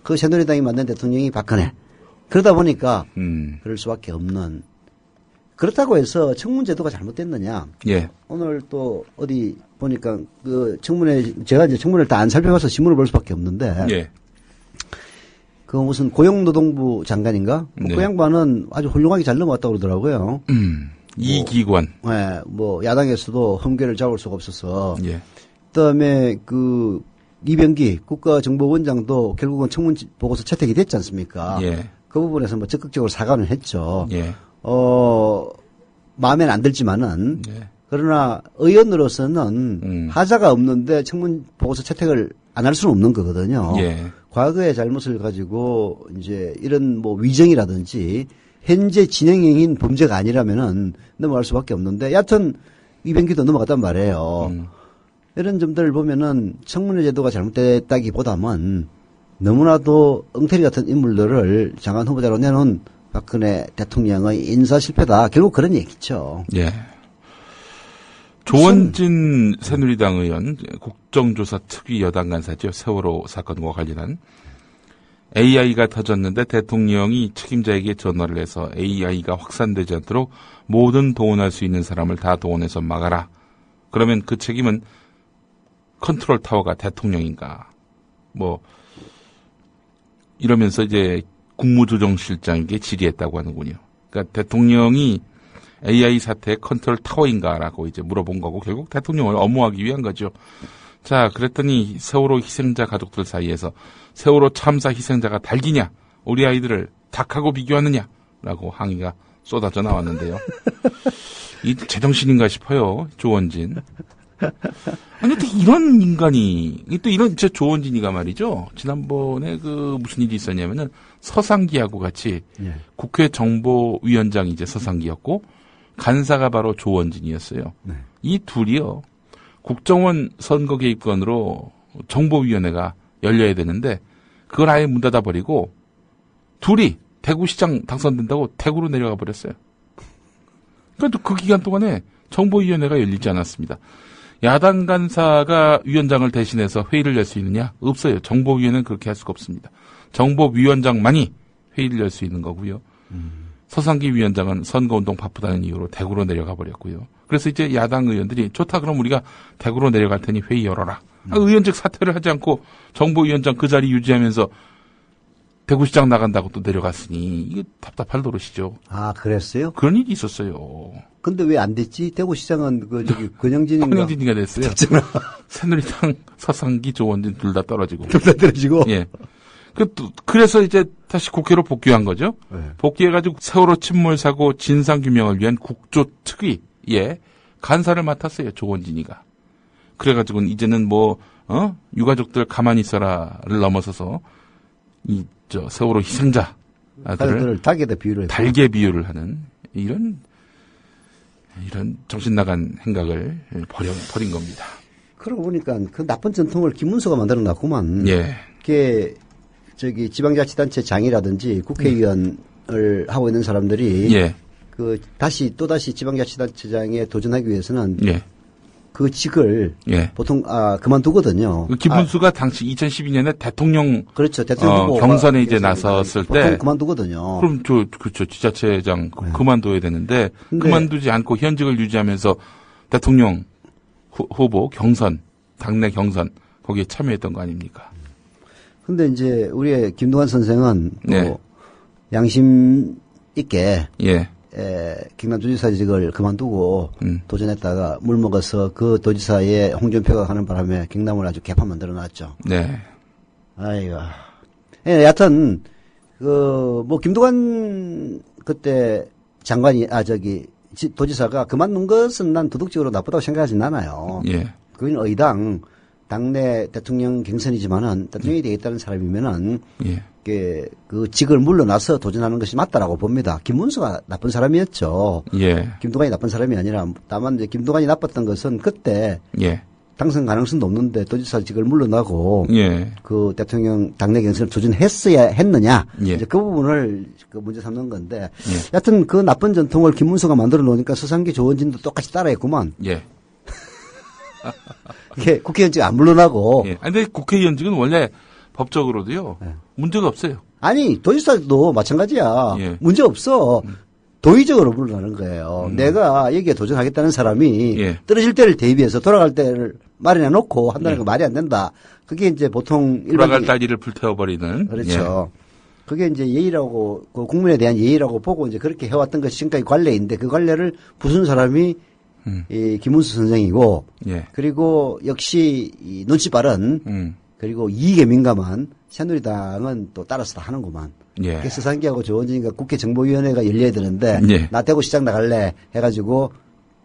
그 새누리당이 만든 대통령이 박근혜. 그러다 보니까 그럴 수밖에 없는. 그렇다고 해서 청문제도가 잘못됐느냐? 예. 오늘 또 어디 보니까 그 청문회 제가 이제 청문회를 다 안 살펴봐서 신문을 볼 수밖에 없는데 예. 그 무슨 고용노동부 장관인가? 네. 그 양반은 아주 훌륭하게 잘 넘어왔다고 그러더라고요. 이기관. 네, 뭐 야당에서도 흠결을 잡을 수가 없어서. 예. 그다음에 그 이병기 국가정보원장도 결국은 청문 보고서 채택이 됐지 않습니까? 예. 그 부분에서 뭐 적극적으로 사과는 했죠. 예. 마음에는 안 들지만은 예. 그러나 의원으로서는 하자가 없는데 청문 보고서 채택을 안 할 수는 없는 거거든요. 예. 과거의 잘못을 가지고 이제 이런 뭐 위정이라든지 현재 진행형인 범죄가 아니라면은 넘어갈 수밖에 없는데 여하튼 이병기도 넘어갔단 말이에요. 이런 점들을 보면은 청문회 제도가 잘못됐다기보다는 너무나도 엉터리 같은 인물들을 장관 후보자로 내놓은 박근혜 대통령의 인사 실패다. 결국 그런 얘기죠. 예. 조원진 새누리당 의원 국정조사 특위 여당 간사죠. 세월호 사건과 관련한 AI가 터졌는데 대통령이 책임자에게 전화를 해서 AI가 확산되지 않도록 모든 동원할 수 있는 사람을 다 동원해서 막아라. 그러면 그 책임은 컨트롤 타워가 대통령인가. 뭐 이러면서 이제 국무조정실장에게 질의했다고 하는군요. 그러니까 대통령이 AI 사태의 컨트롤 타워인가라고 이제 물어본 거고 결국 대통령을 엄호하기 위한 거죠. 자, 그랬더니 세월호 희생자 가족들 사이에서 세월호 참사 희생자가 닭이냐, 우리 아이들을 닭하고 비교하느냐라고 항의가 쏟아져 나왔는데요. 이 제정신인가 싶어요, 조원진. 아니, 또 이런 인간이, 또 이런, 조원진이가 말이죠. 지난번에 무슨 일이 있었냐면은 서상기하고 같이 예. 국회 정보위원장이 이제 서상기였고 간사가 바로 조원진이었어요. 네. 이 둘이요. 국정원 선거 개입건으로 정보위원회가 열려야 되는데 그걸 아예 문 닫아버리고 둘이 대구시장 당선된다고 대구로 내려가 버렸어요. 그러니까 그 기간 동안에 정보위원회가 열리지 않았습니다. 야당 간사가 위원장을 대신해서 회의를 열 수 있느냐? 없어요. 정보위원회는 그렇게 할 수가 없습니다. 정보위원장만이 회의를 열 수 있는 거고요. 서상기 위원장은 선거운동 바쁘다는 이유로 대구로 내려가 버렸고요. 그래서 이제 야당 의원들이 좋다 그럼 우리가 대구로 내려갈 테니 회의 열어라. 의원직 사퇴를 하지 않고 정보위원장 그 자리 유지하면서 대구시장 나간다고 또 내려갔으니 이게 답답할 노릇이죠. 아, 그랬어요? 그런 일이 있었어요. 근데 왜 안 됐지? 대구시장은 권영진인가? 권영진이가 됐어요. 새누리당 서상기 조원진 둘 다 떨어지고. 둘 다 떨어지고? 예. 그래서 이제 다시 국회로 복귀한 거죠. 네. 복귀해가지고 세월호 침몰 사고 진상규명을 위한 국조특위에 간사를 맡았어요. 조원진이가. 그래가지고 이제는 유가족들 가만히 있어라를 넘어서서 세월호 희생자들을 닭에다 비유를 달게 비유를 하는 이런 정신 나간 행각을 벌인 겁니다. 그러고 보니까 그 나쁜 전통을 김문수가 만들어 놨구만. 예. 그게 지방자치단체 장이라든지 국회의원을 하고 있는 사람들이 예. 또다시 지방자치단체장에 도전하기 위해서는 예. 그 직을 예. 보통 그만두거든요. 김문수가 당시 2012년에 대통령 그렇죠. 대통령 경선에 이제 나섰을 때 보통 그만두거든요. 그럼 그렇죠. 지자체장 그만둬야 되는데 그만두지 않고 현직을 유지하면서 대통령 후보 경선, 당내 경선 거기에 참여했던 거 아닙니까? 근데 이제 우리의 김동완 선생은 네. 양심 있게 예. 경남도지사직을 그만두고 도전했다가 물 먹어서 그 도지사의 홍준표가 가는 바람에 경남을 아주 개판 만들어놨죠. 네. 아이고. 예, 여하튼 김동완 그때 장관이 도지사가 그만둔 것은 난 도덕적으로 나쁘다고 생각하진 않아요. 예. 그건 의당 당내 대통령 경선이지만은 대통령이 되겠다는 사람이면은 예. 그 직을 물러나서 도전하는 것이 맞다라고 봅니다. 김문수가 나쁜 사람이었죠. 예. 김동완이 나쁜 사람이 아니라 다만 이제 김동완이 나빴던 것은 그때 예. 당선 가능성도 없는데 도지사직을 물러나고 예. 그 대통령 당내 경선을 도전했어야 했느냐 예. 이제 그 부분을 문제 삼는 건데 여하튼 그 나쁜 전통을 김문수가 만들어 놓으니까 서상기 조원진도 똑같이 따라했구만. 예. 국회의원직 안 물러나고. 예. 근데 국회의원직은 원래 법적으로도요. 문제가 없어요. 아니 도지사도 마찬가지야. 예. 문제 없어. 도의적으로 물러나는 거예요. 내가 여기에 도전하겠다는 사람이 예. 떨어질 때를 대비해서 돌아갈 때를 마련해 놓고 한다는 건 말이 안 된다. 그게 이제 보통 돌아갈 다리를 불태워버리는. 그렇죠. 그게 이제 예의라고 그 국민에 대한 예의라고 보고 이제 그렇게 해왔던 것이 지금까지 관례인데 그 관례를 부순 사람이 이 김문수 선생이고 예. 그리고 역시 이 눈치 빠른 그리고 이익에 민감한 새누리당은 또 따라서 다 하는구만. 예. 그래서 서상기하고 조원진이가 국회 정보위원회가 열려야 되는데 예. 나 대구시장 나갈래 해가지고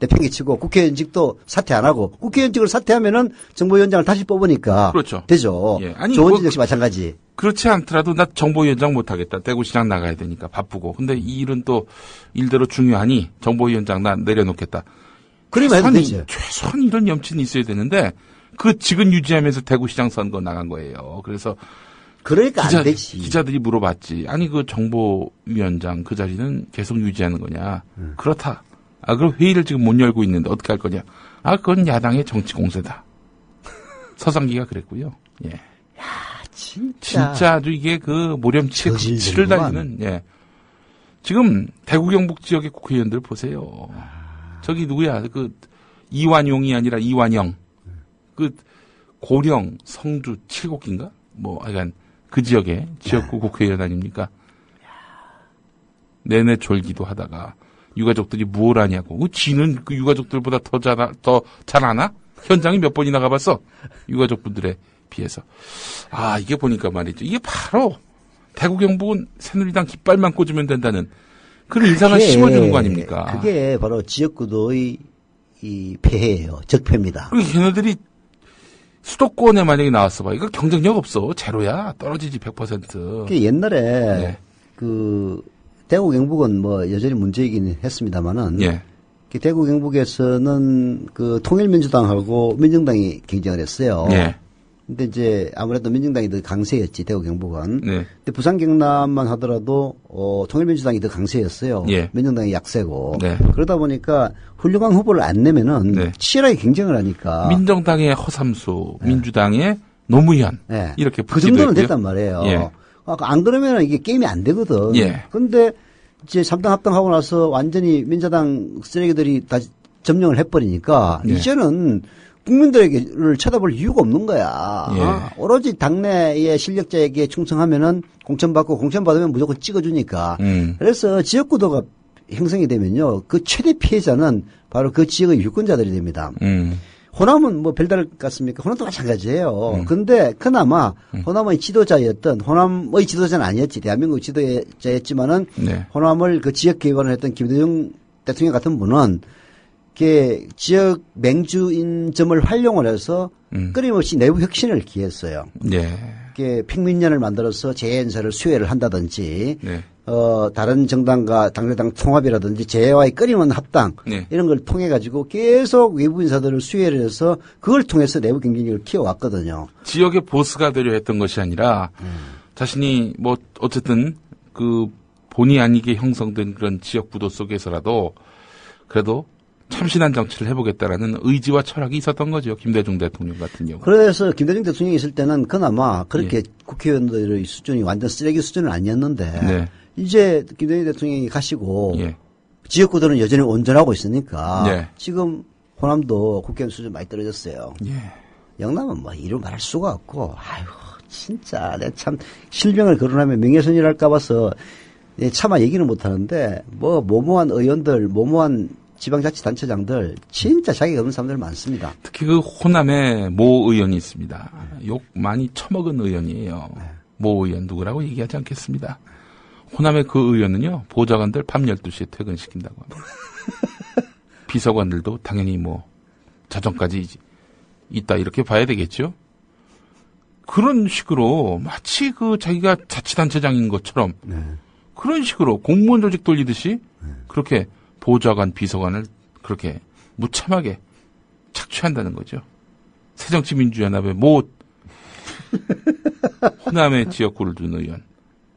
내팽개치고 국회의원직도 사퇴 안 하고 국회의원직을 사퇴하면은 정보위원장을 다시 뽑으니까 그렇죠. 되죠. 예. 아니, 조원진 역시 마찬가지. 그렇지 않더라도 나 정보위원장 못하겠다. 대구시장 나가야 되니까 바쁘고. 근데 이 일은 또 일대로 중요하니 정보위원장 나 내려놓겠다. 그러면 해도 되죠. 최소한 이런 염치는 있어야 되는데 그 직은 유지하면서 대구시장 선거 나간 거예요. 그래서 그러니까 안 되지. 기자들이 물어봤지. 아니 그 정보위원장 그 자리는 계속 유지하는 거냐. 그렇다. 그럼 회의를 지금 못 열고 있는데 어떻게 할 거냐. 그건 야당의 정치 공세다. 서상기가 그랬고요. 예. 진짜 아주 이게 그 모렴치의 치를 달리는, 예. 지금 대구 경북 지역의 국회의원들 보세요. 저기 누구야? 이완용이 아니라 이완영. 고령, 성주, 칠곡인가? 하여간 그 지역의 지역구 국회의원 아닙니까? 내내 졸기도 하다가 유가족들이 뭘 하냐고. 지는 그 유가족들보다 더 잘 아나? 현장에 몇 번이나 가봤어? 유가족분들에 비해서. 아, 이게 보니까 말이죠. 이게 바로 대구 경북은 새누리당 깃발만 꽂으면 된다는 그런 인상을 심어주는 거 아닙니까? 그게 바로 지역구도의 이 폐해예요. 적폐입니다. 그리고 걔네들이 수도권에 만약에 나왔어 봐. 이거 경쟁력 없어. 제로야. 떨어지지 100%. 그게 옛날에 네. 그 대구 경북은 뭐 여전히 문제이긴 했습니다만은 예. 대구 경북에서는 그 통일민주당하고 민정당이 경쟁을 했어요. 예. 근데 이제 아무래도 민정당이 더 강세였지 대구 경북은. 네. 근데 부산 경남만 하더라도 통일민주당이 더 강세였어요. 예. 민정당이 약세고. 네. 그러다 보니까 훌륭한 후보를 안 내면은 네. 치열하게 경쟁을 하니까. 민정당의 허삼수, 민주당의 노무현 네. 이렇게 그 정도는 했고요. 됐단 말이에요. 예. 안 그러면 이게 게임이 안 되거든. 예. 근데 이제 3당 합당하고 나서 완전히 민자당 쓰레기들이 다 점령을 해버리니까 예. 이제는 국민들에게를 쳐다볼 이유가 없는 거야. 예. 오로지 당내의 실력자에게 충성하면은 공천받고 공천받으면 무조건 찍어주니까. 그래서 지역구도가 형성이 되면요. 그 최대 피해자는 바로 그 지역의 유권자들이 됩니다. 호남은 뭐 별다를 것 같습니까? 호남도 마찬가지예요. 근데 그나마 호남의 지도자였던, 호남의 지도자는 아니었지. 대한민국 지도자였지만은 네. 호남을 그 지역 개발을 했던 김대중 대통령 같은 분은 이렇게 지역 맹주인 점을 활용을 해서 끊임없이 내부 혁신을 기했어요. 네. 이렇게 핑민련을 만들어서 재연설을 수혜를 한다든지, 네. 다른 정당과 당대당 통합이라든지 재와의 끊임없는 합당, 네. 이런 걸 통해 가지고 계속 외부 인사들을 수혜를 해서 그걸 통해서 내부 경쟁력을 키워왔거든요. 지역의 보스가 되려 했던 것이 아니라 자신이 뭐 어쨌든 그 본의 아니게 형성된 그런 지역 구도 속에서라도 그래도 참신한 정치를 해보겠다라는 의지와 철학이 있었던 거죠. 김대중 대통령 같은 경우. 그래서 김대중 대통령이 있을 때는 그나마 그렇게 예. 국회의원들의 수준이 완전 쓰레기 수준은 아니었는데 네. 이제 김대중 대통령이 가시고 예. 지역구도는 여전히 온전하고 있으니까 네. 지금 호남도 국회의원 수준 많이 떨어졌어요. 예. 영남은 뭐 이루 말할 수가 없고 아이고 진짜 내가 참 실명을 거론하면 명예훼손이랄까 봐서 차마 얘기는 못하는데 뭐 모모한 의원들 모모한 지방자치단체장들 진짜 자기가 없는 사람들 많습니다. 특히 그 호남에 모 의원이 있습니다. 욕 많이 처먹은 의원이에요. 모 의원 누구라고 얘기하지 않겠습니다. 호남의 그 의원은요. 보좌관들 밤 12시에 퇴근시킨다고 합니다. 비서관들도 당연히 뭐 자정까지 있다 이렇게 봐야 되겠죠. 그런 식으로 마치 그 자기가 자치단체장인 것처럼 그런 식으로 공무원 조직 돌리듯이 그렇게 보좌관, 비서관을 그렇게 무참하게 착취한다는 거죠. 새정치민주연합의 모 호남의 지역구를 둔 의원.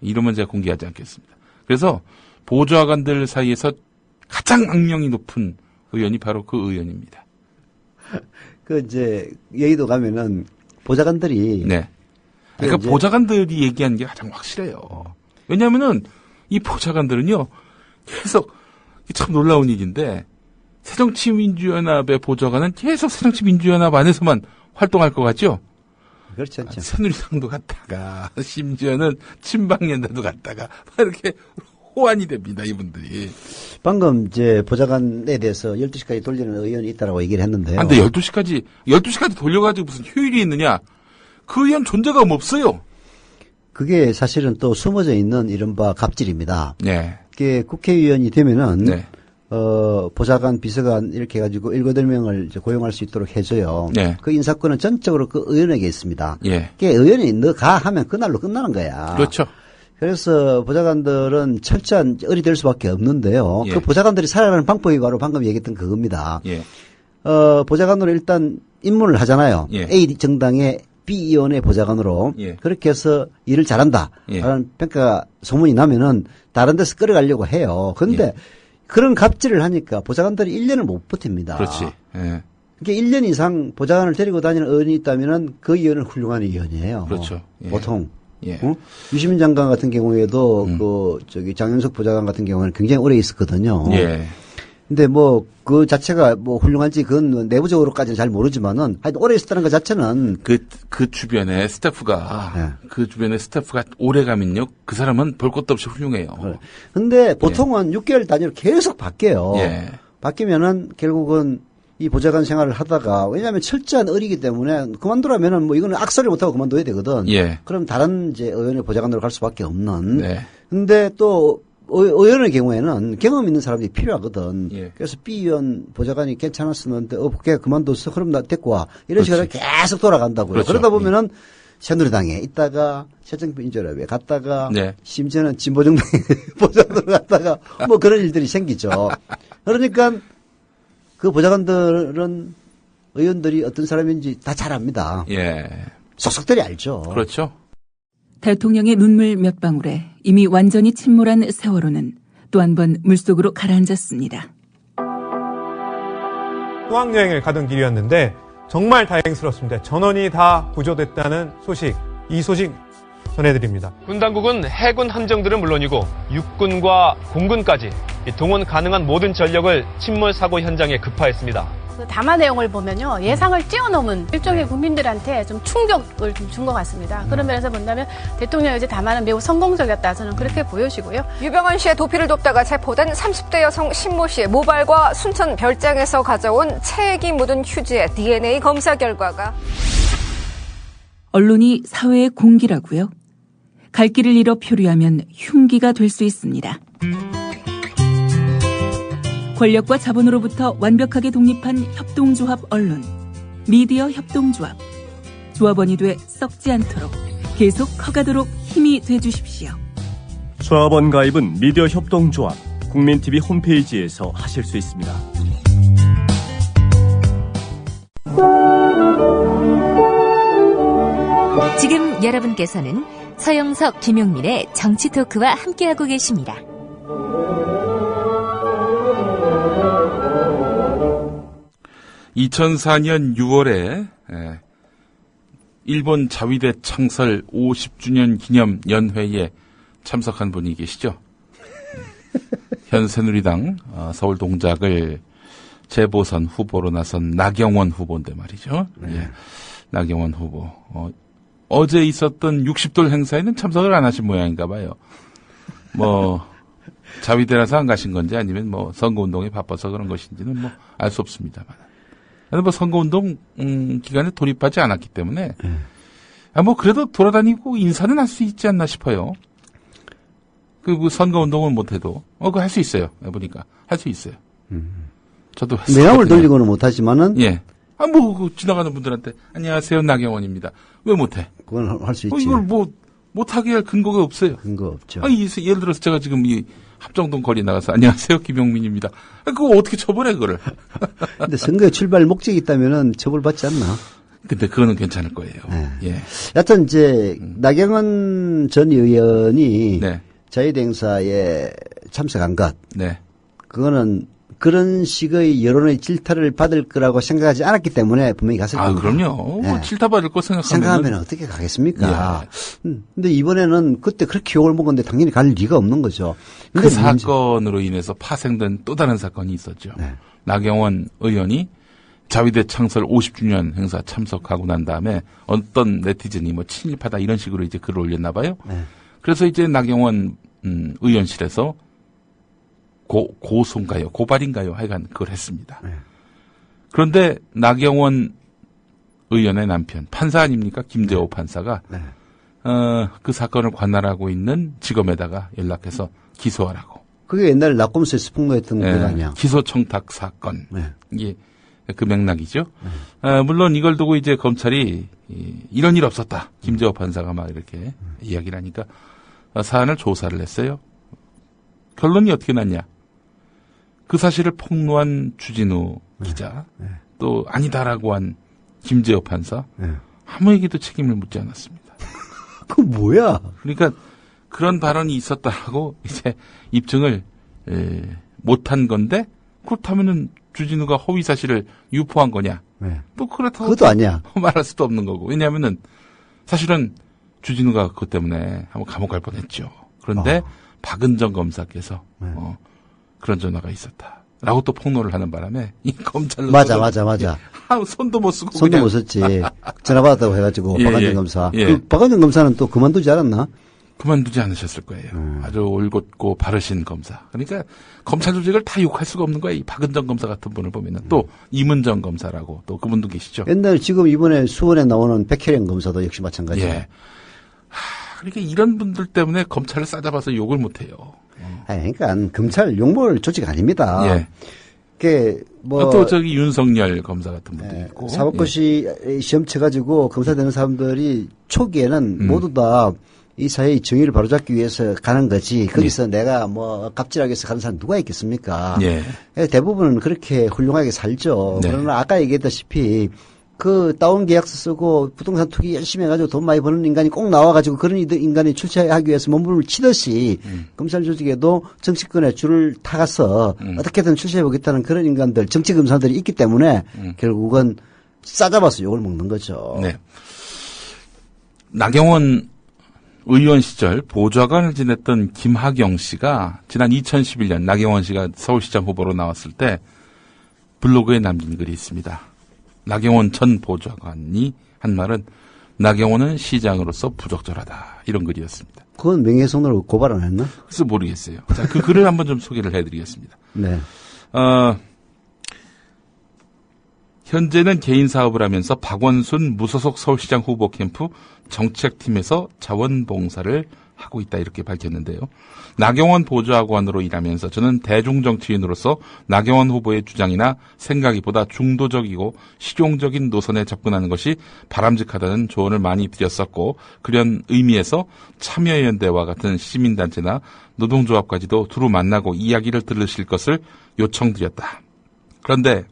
이름은 제가 공개하지 않겠습니다. 그래서 보좌관들 사이에서 가장 악명이 높은 의원이 바로 그 의원입니다. 그 이제 여의도 가면은 보좌관들이 네. 그러니까 보좌관들이 얘기하는 게 가장 확실해요. 왜냐하면은 이 보좌관들은요 계속 참 놀라운 일인데 새정치민주연합의 보좌관은 계속 새정치민주연합 안에서만 활동할 것 같죠? 그렇지 않죠. 새누리당도 갔다가 심지어는 친박연대도 갔다가 이렇게 호환이 됩니다. 이분들이. 방금 이제 보좌관에 대해서 12시까지 돌리는 의원이 있다라고 얘기를 했는데요. 근데 12시까지 돌려가지고 무슨 효율이 있느냐? 그 의원 존재가 없어요. 그게 사실은 또 숨어져 있는 이른바 갑질입니다. 네. 그게 국회의원이 되면은 네. 보좌관, 비서관 이렇게 해가지고 7-8명을 이제 고용할 수 있도록 해줘요. 네. 그 인사권은 전적으로 그 의원에게 있습니다. 예. 그게 의원이 너 가 하면 그날로 끝나는 거야. 그렇죠. 그래서 보좌관들은 철저한 을이 될 수밖에 없는데요. 예. 그 보좌관들이 살아가는 방법이 바로 방금 얘기했던 그겁니다. 예. 보좌관으로 일단 입문을 하잖아요. 예. A 정당의 B 의원의 보좌관으로 예. 그렇게 해서 일을 잘한다. 예. 라는 평가 소문이 나면은 다른 데서 끌어가려고 해요. 그런데 예. 그런 갑질을 하니까 보좌관들이 1년을 못 버팁니다. 그렇지. 예. 그러니까 1년 이상 보좌관을 데리고 다니는 의원이 있다면은 그 의원은 훌륭한 의원이에요. 그렇죠. 예. 보통. 예. 유시민 장관 같은 경우에도 장윤석 보좌관 같은 경우는 굉장히 오래 있었거든요. 예. 근데 뭐 그 자체가 뭐 훌륭한지 그건 내부적으로까지는 잘 모르지만은 하여튼 오래 있었다는 것 자체는 그 주변에 스태프가 그 주변에 스태프가 오래 가면요 그 사람은 볼 것도 없이 훌륭해요. 그래. 근데 보통은 6개월 단위로 계속 바뀌어요. 예. 바뀌면은 결국은 이 보좌관 생활을 하다가 왜냐하면 철저한 의리기 때문에 그만두라면은 뭐 이거는 악설을 못하고 그만둬야 되거든. 예. 그럼 다른 이제 의원의 보좌관으로 갈 수밖에 없는. 네. 근데 또 의원의 경우에는 경험 있는 사람들이 필요하거든. 예. 그래서 B 의원 보좌관이 괜찮았었는데 걔 그만뒀어. 그럼 나 데리고 와. 이런 식으로 그렇지. 계속 돌아간다고요. 그렇죠. 그러다 보면은 새누리당에 있다가 새정민주연합에 갔다가 네. 심지어는 진보정당에 보좌관으로 갔다가 뭐 그런 일들이 생기죠. 그러니까 그 보좌관들은 의원들이 어떤 사람인지 다 잘 압니다. 예. 속속들이 알죠. 그렇죠. 대통령의 눈물 몇 방울에 이미 완전히 침몰한 세월호는 또 한 번 물속으로 가라앉았습니다. 수학여행을 가던 길이었는데 정말 다행스럽습니다. 전원이 다 구조됐다는 소식, 이 소식 전해드립니다. 군 당국은 해군 함정들은 물론이고 육군과 공군까지 동원 가능한 모든 전력을 침몰 사고 현장에 급파했습니다. 그 담화 내용을 보면요, 예상을 뛰어넘은 일종의 국민들한테 좀 충격을 좀 준 것 같습니다. 그런 면에서 본다면 대통령 어제 담화는 매우 성공적이었다, 저는 그렇게 보여지고요. 유병헌 씨의 도피를 돕다가 체포된 30대 여성 신모 씨의 모발과 순천 별장에서 가져온 체액이 묻은 휴지의 DNA 검사 결과가 언론이 사회의 공기라고요? 갈 길을 잃어 표류하면 흉기가 될 수 있습니다. 권력과 자본으로부터 완벽하게 독립한 협동조합 언론, 미디어 협동조합. 조합원이 돼 썩지 않도록 계속 커가도록 힘이 돼주십시오. 조합원 가입은 미디어 협동조합 국민TV 홈페이지에서 하실 수 있습니다. 지금 여러분께서는 서영석, 김용민의 정치토크와 함께하고 계십니다. (2004년 6월에) 일본 자위대 창설 50주년 기념 연회에 참석한 분이 계시죠. 현 새누리당 서울 동작을 재보선 후보로 나선 나경원 후보인데 말이죠. 예. 나경원 후보. 어제 있었던 60돌 행사에는 참석을 안 하신 모양인가 봐요. 뭐 자위대라서 안 가신 건지 아니면 뭐 선거운동에 바빠서 그런 것인지는 뭐 알 수 없습니다만. 뭐 선거운동 기간에 돌입하지 않았기 때문에 뭐 그래도 돌아다니고 인사는 할 수 있지 않나 싶어요. 그 선거운동은 못해도 그거 할 수 있어요. 보니까 할 수 있어요. 저도 내용을 돌리고는 못하지만은 예. 뭐 지나가는 분들한테 안녕하세요 나경원입니다. 왜 못해? 그건 할 수 있지. 이걸 뭐 못하게 할 근거가 없어요. 근거 없죠. 예를 들어서 제가 지금 이 합정동 거리 나가서 안녕하세요 김용민입니다. 그거 어떻게 처벌해 그걸? 근데 선거에 출발 목적이 있다면은 처벌받지 않나? 근데 그거는 괜찮을 거예요. 네. 예. 여튼 이제 나경원 전 의원이 네. 자유대 행사에 참석한 것, 네. 그거는 그런 식의 여론의 질타를 받을 거라고 생각하지 않았기 때문에 분명히 갔을 겁니다. 그럼요. 네. 질타받을 거 생각하면 어떻게 가겠습니까? 근데 이번에는 그때 그렇게 욕을 먹었는데 당연히 갈 리가 없는 거죠. 그 사건으로 인해서 파생된 또 다른 사건이 있었죠. 네. 나경원 의원이 자위대 창설 50주년 행사 참석하고 난 다음에 어떤 네티즌이 뭐 친일파다 이런 식으로 이제 글을 올렸나 봐요. 네. 그래서 이제 나경원 의원실에서 고소인가요? 고발인가요? 하여간 그걸 했습니다. 네. 그런데 나경원 의원의 남편, 판사 아닙니까? 김재호 판사가, 네. 그 사건을 관할하고 있는 지검에다가 연락해서 기소하라고. 그게 옛날에 낙검수에서 폭로했던 거 아니야? 기소청탁 사건. 네. 이게 그 맥락이죠. 물론 이걸 두고 이제 검찰이 이런 일 없었다. 김재호 판사가 막 이렇게 이야기를 하니까 사안을 조사를 했어요. 결론이 어떻게 났냐? 그 사실을 폭로한 주진우 기자, 또 아니다라고 한 김재호 판사, 아무에게도 책임을 묻지 않았습니다. 그 뭐야? 그러니까 그런 발언이 있었다고 이제 입증을 못한 건데 그렇다면은 주진우가 허위 사실을 유포한 거냐? 네. 또 그렇다고 그것도 아니야. 말할 수도 없는 거고. 왜냐하면은 사실은 주진우가 그것 때문에 한번 감옥 갈 뻔했죠. 그런데 박은정 검사께서 그런 전화가 있었다. 라고 또 폭로를 하는 바람에 이 검찰로 맞아. 손도 못 쓰고 손도 못 썼지. 전화 받았다고 해가지고 박완전 검사. 예. 그 박완전 검사는 또 그만두지 않았나? 그만두지 않으셨을 거예요. 아주 올곧고 바르신 검사. 그러니까 검찰 조직을 다 욕할 수가 없는 거예요. 이 박은정 검사 같은 분을 보면은 또 이문정 검사라고 또 그분도 계시죠. 옛날 지금 이번에 수원에 나오는 백혜령 검사도 역시 마찬가지예요. 예. 그러니까 이런 분들 때문에 검찰을 싸잡아서 욕을 못 해요. 그러니까 검찰 욕먹을 조직 아닙니다. 예. 또 저기 윤석열 검사 같은 분도 있고. 사법고시 시험 쳐가지고 검사 되는 사람들이 초기에는 모두 다 이 사회의 정의를 바로잡기 위해서 가는 거지. 거기서 내가 뭐 갑질하기 위해서 가는 사람 누가 있겠습니까? 대부분은 그렇게 훌륭하게 살죠. 그러나 아까 얘기했다시피 그 다운 계약서 쓰고 부동산 투기 열심히 해가지고 돈 많이 버는 인간이 꼭 나와가지고 그런 인간이 출세하기 위해서 몸부림을 치듯이 검찰 조직에도 정치권에 줄을 타가서 어떻게든 출세해보겠다는 그런 인간들, 정치 검사들이 있기 때문에 결국은 싸잡아서 욕을 먹는 거죠. 네. 나경원 의원 시절 보좌관을 지냈던 김학영 씨가 지난 2011년 나경원 씨가 서울시장 후보로 나왔을 때 블로그에 남긴 글이 있습니다. 나경원 전 보좌관이 한 말은 나경원은 시장으로서 부적절하다. 이런 글이었습니다. 그건 명예훼손으로 고발 안 했나? 그래서 모르겠어요. 자, 그 글을 한번 좀 소개를 해드리겠습니다. 네. 현재는 개인 사업을 하면서 박원순 무소속 서울시장 후보 캠프 정책팀에서 자원봉사를 하고 있다 이렇게 밝혔는데요. 나경원 보좌관으로 일하면서 저는 대중정치인으로서 나경원 후보의 주장이나 생각이 보다 중도적이고 실용적인 노선에 접근하는 것이 바람직하다는 조언을 많이 드렸었고 그런 의미에서 참여연대와 같은 시민단체나 노동조합까지도 두루 만나고 이야기를 들으실 것을 요청드렸다. 그런데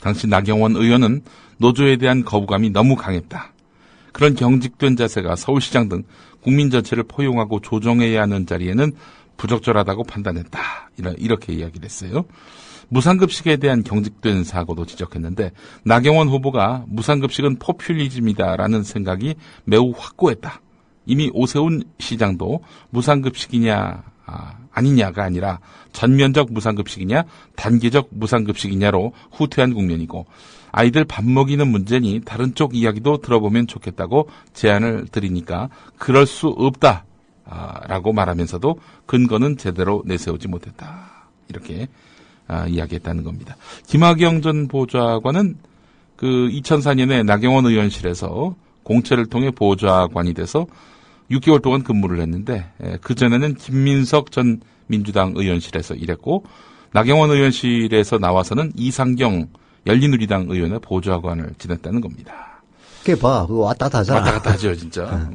당시 나경원 의원은 노조에 대한 거부감이 너무 강했다. 그런 경직된 자세가 서울시장 등 국민 전체를 포용하고 조정해야 하는 자리에는 부적절하다고 판단했다. 이렇게 이야기를 했어요. 무상급식에 대한 경직된 사고도 지적했는데 나경원 후보가 무상급식은 포퓰리즘이다라는 생각이 매우 확고했다. 이미 오세훈 시장도 무상급식이냐 아니냐가 아니라 전면적 무상급식이냐 단계적 무상급식이냐로 후퇴한 국면이고 아이들 밥 먹이는 문제니 다른 쪽 이야기도 들어보면 좋겠다고 제안을 드리니까 그럴 수 없다라고 말하면서도 근거는 제대로 내세우지 못했다. 이렇게 이야기했다는 겁니다. 김학영 전 보좌관은 그 2004년에 나경원 의원실에서 공채를 통해 보좌관이 돼서 6개월 동안 근무를 했는데 그전에는 김민석 전 민주당 의원실에서 일했고 나경원 의원실에서 나와서는 이상경 열린우리당 의원의 보좌관을 지냈다는 겁니다. 그게 봐. 그거 왔다 갔다 하잖아. 왔다 갔다 하죠, 진짜.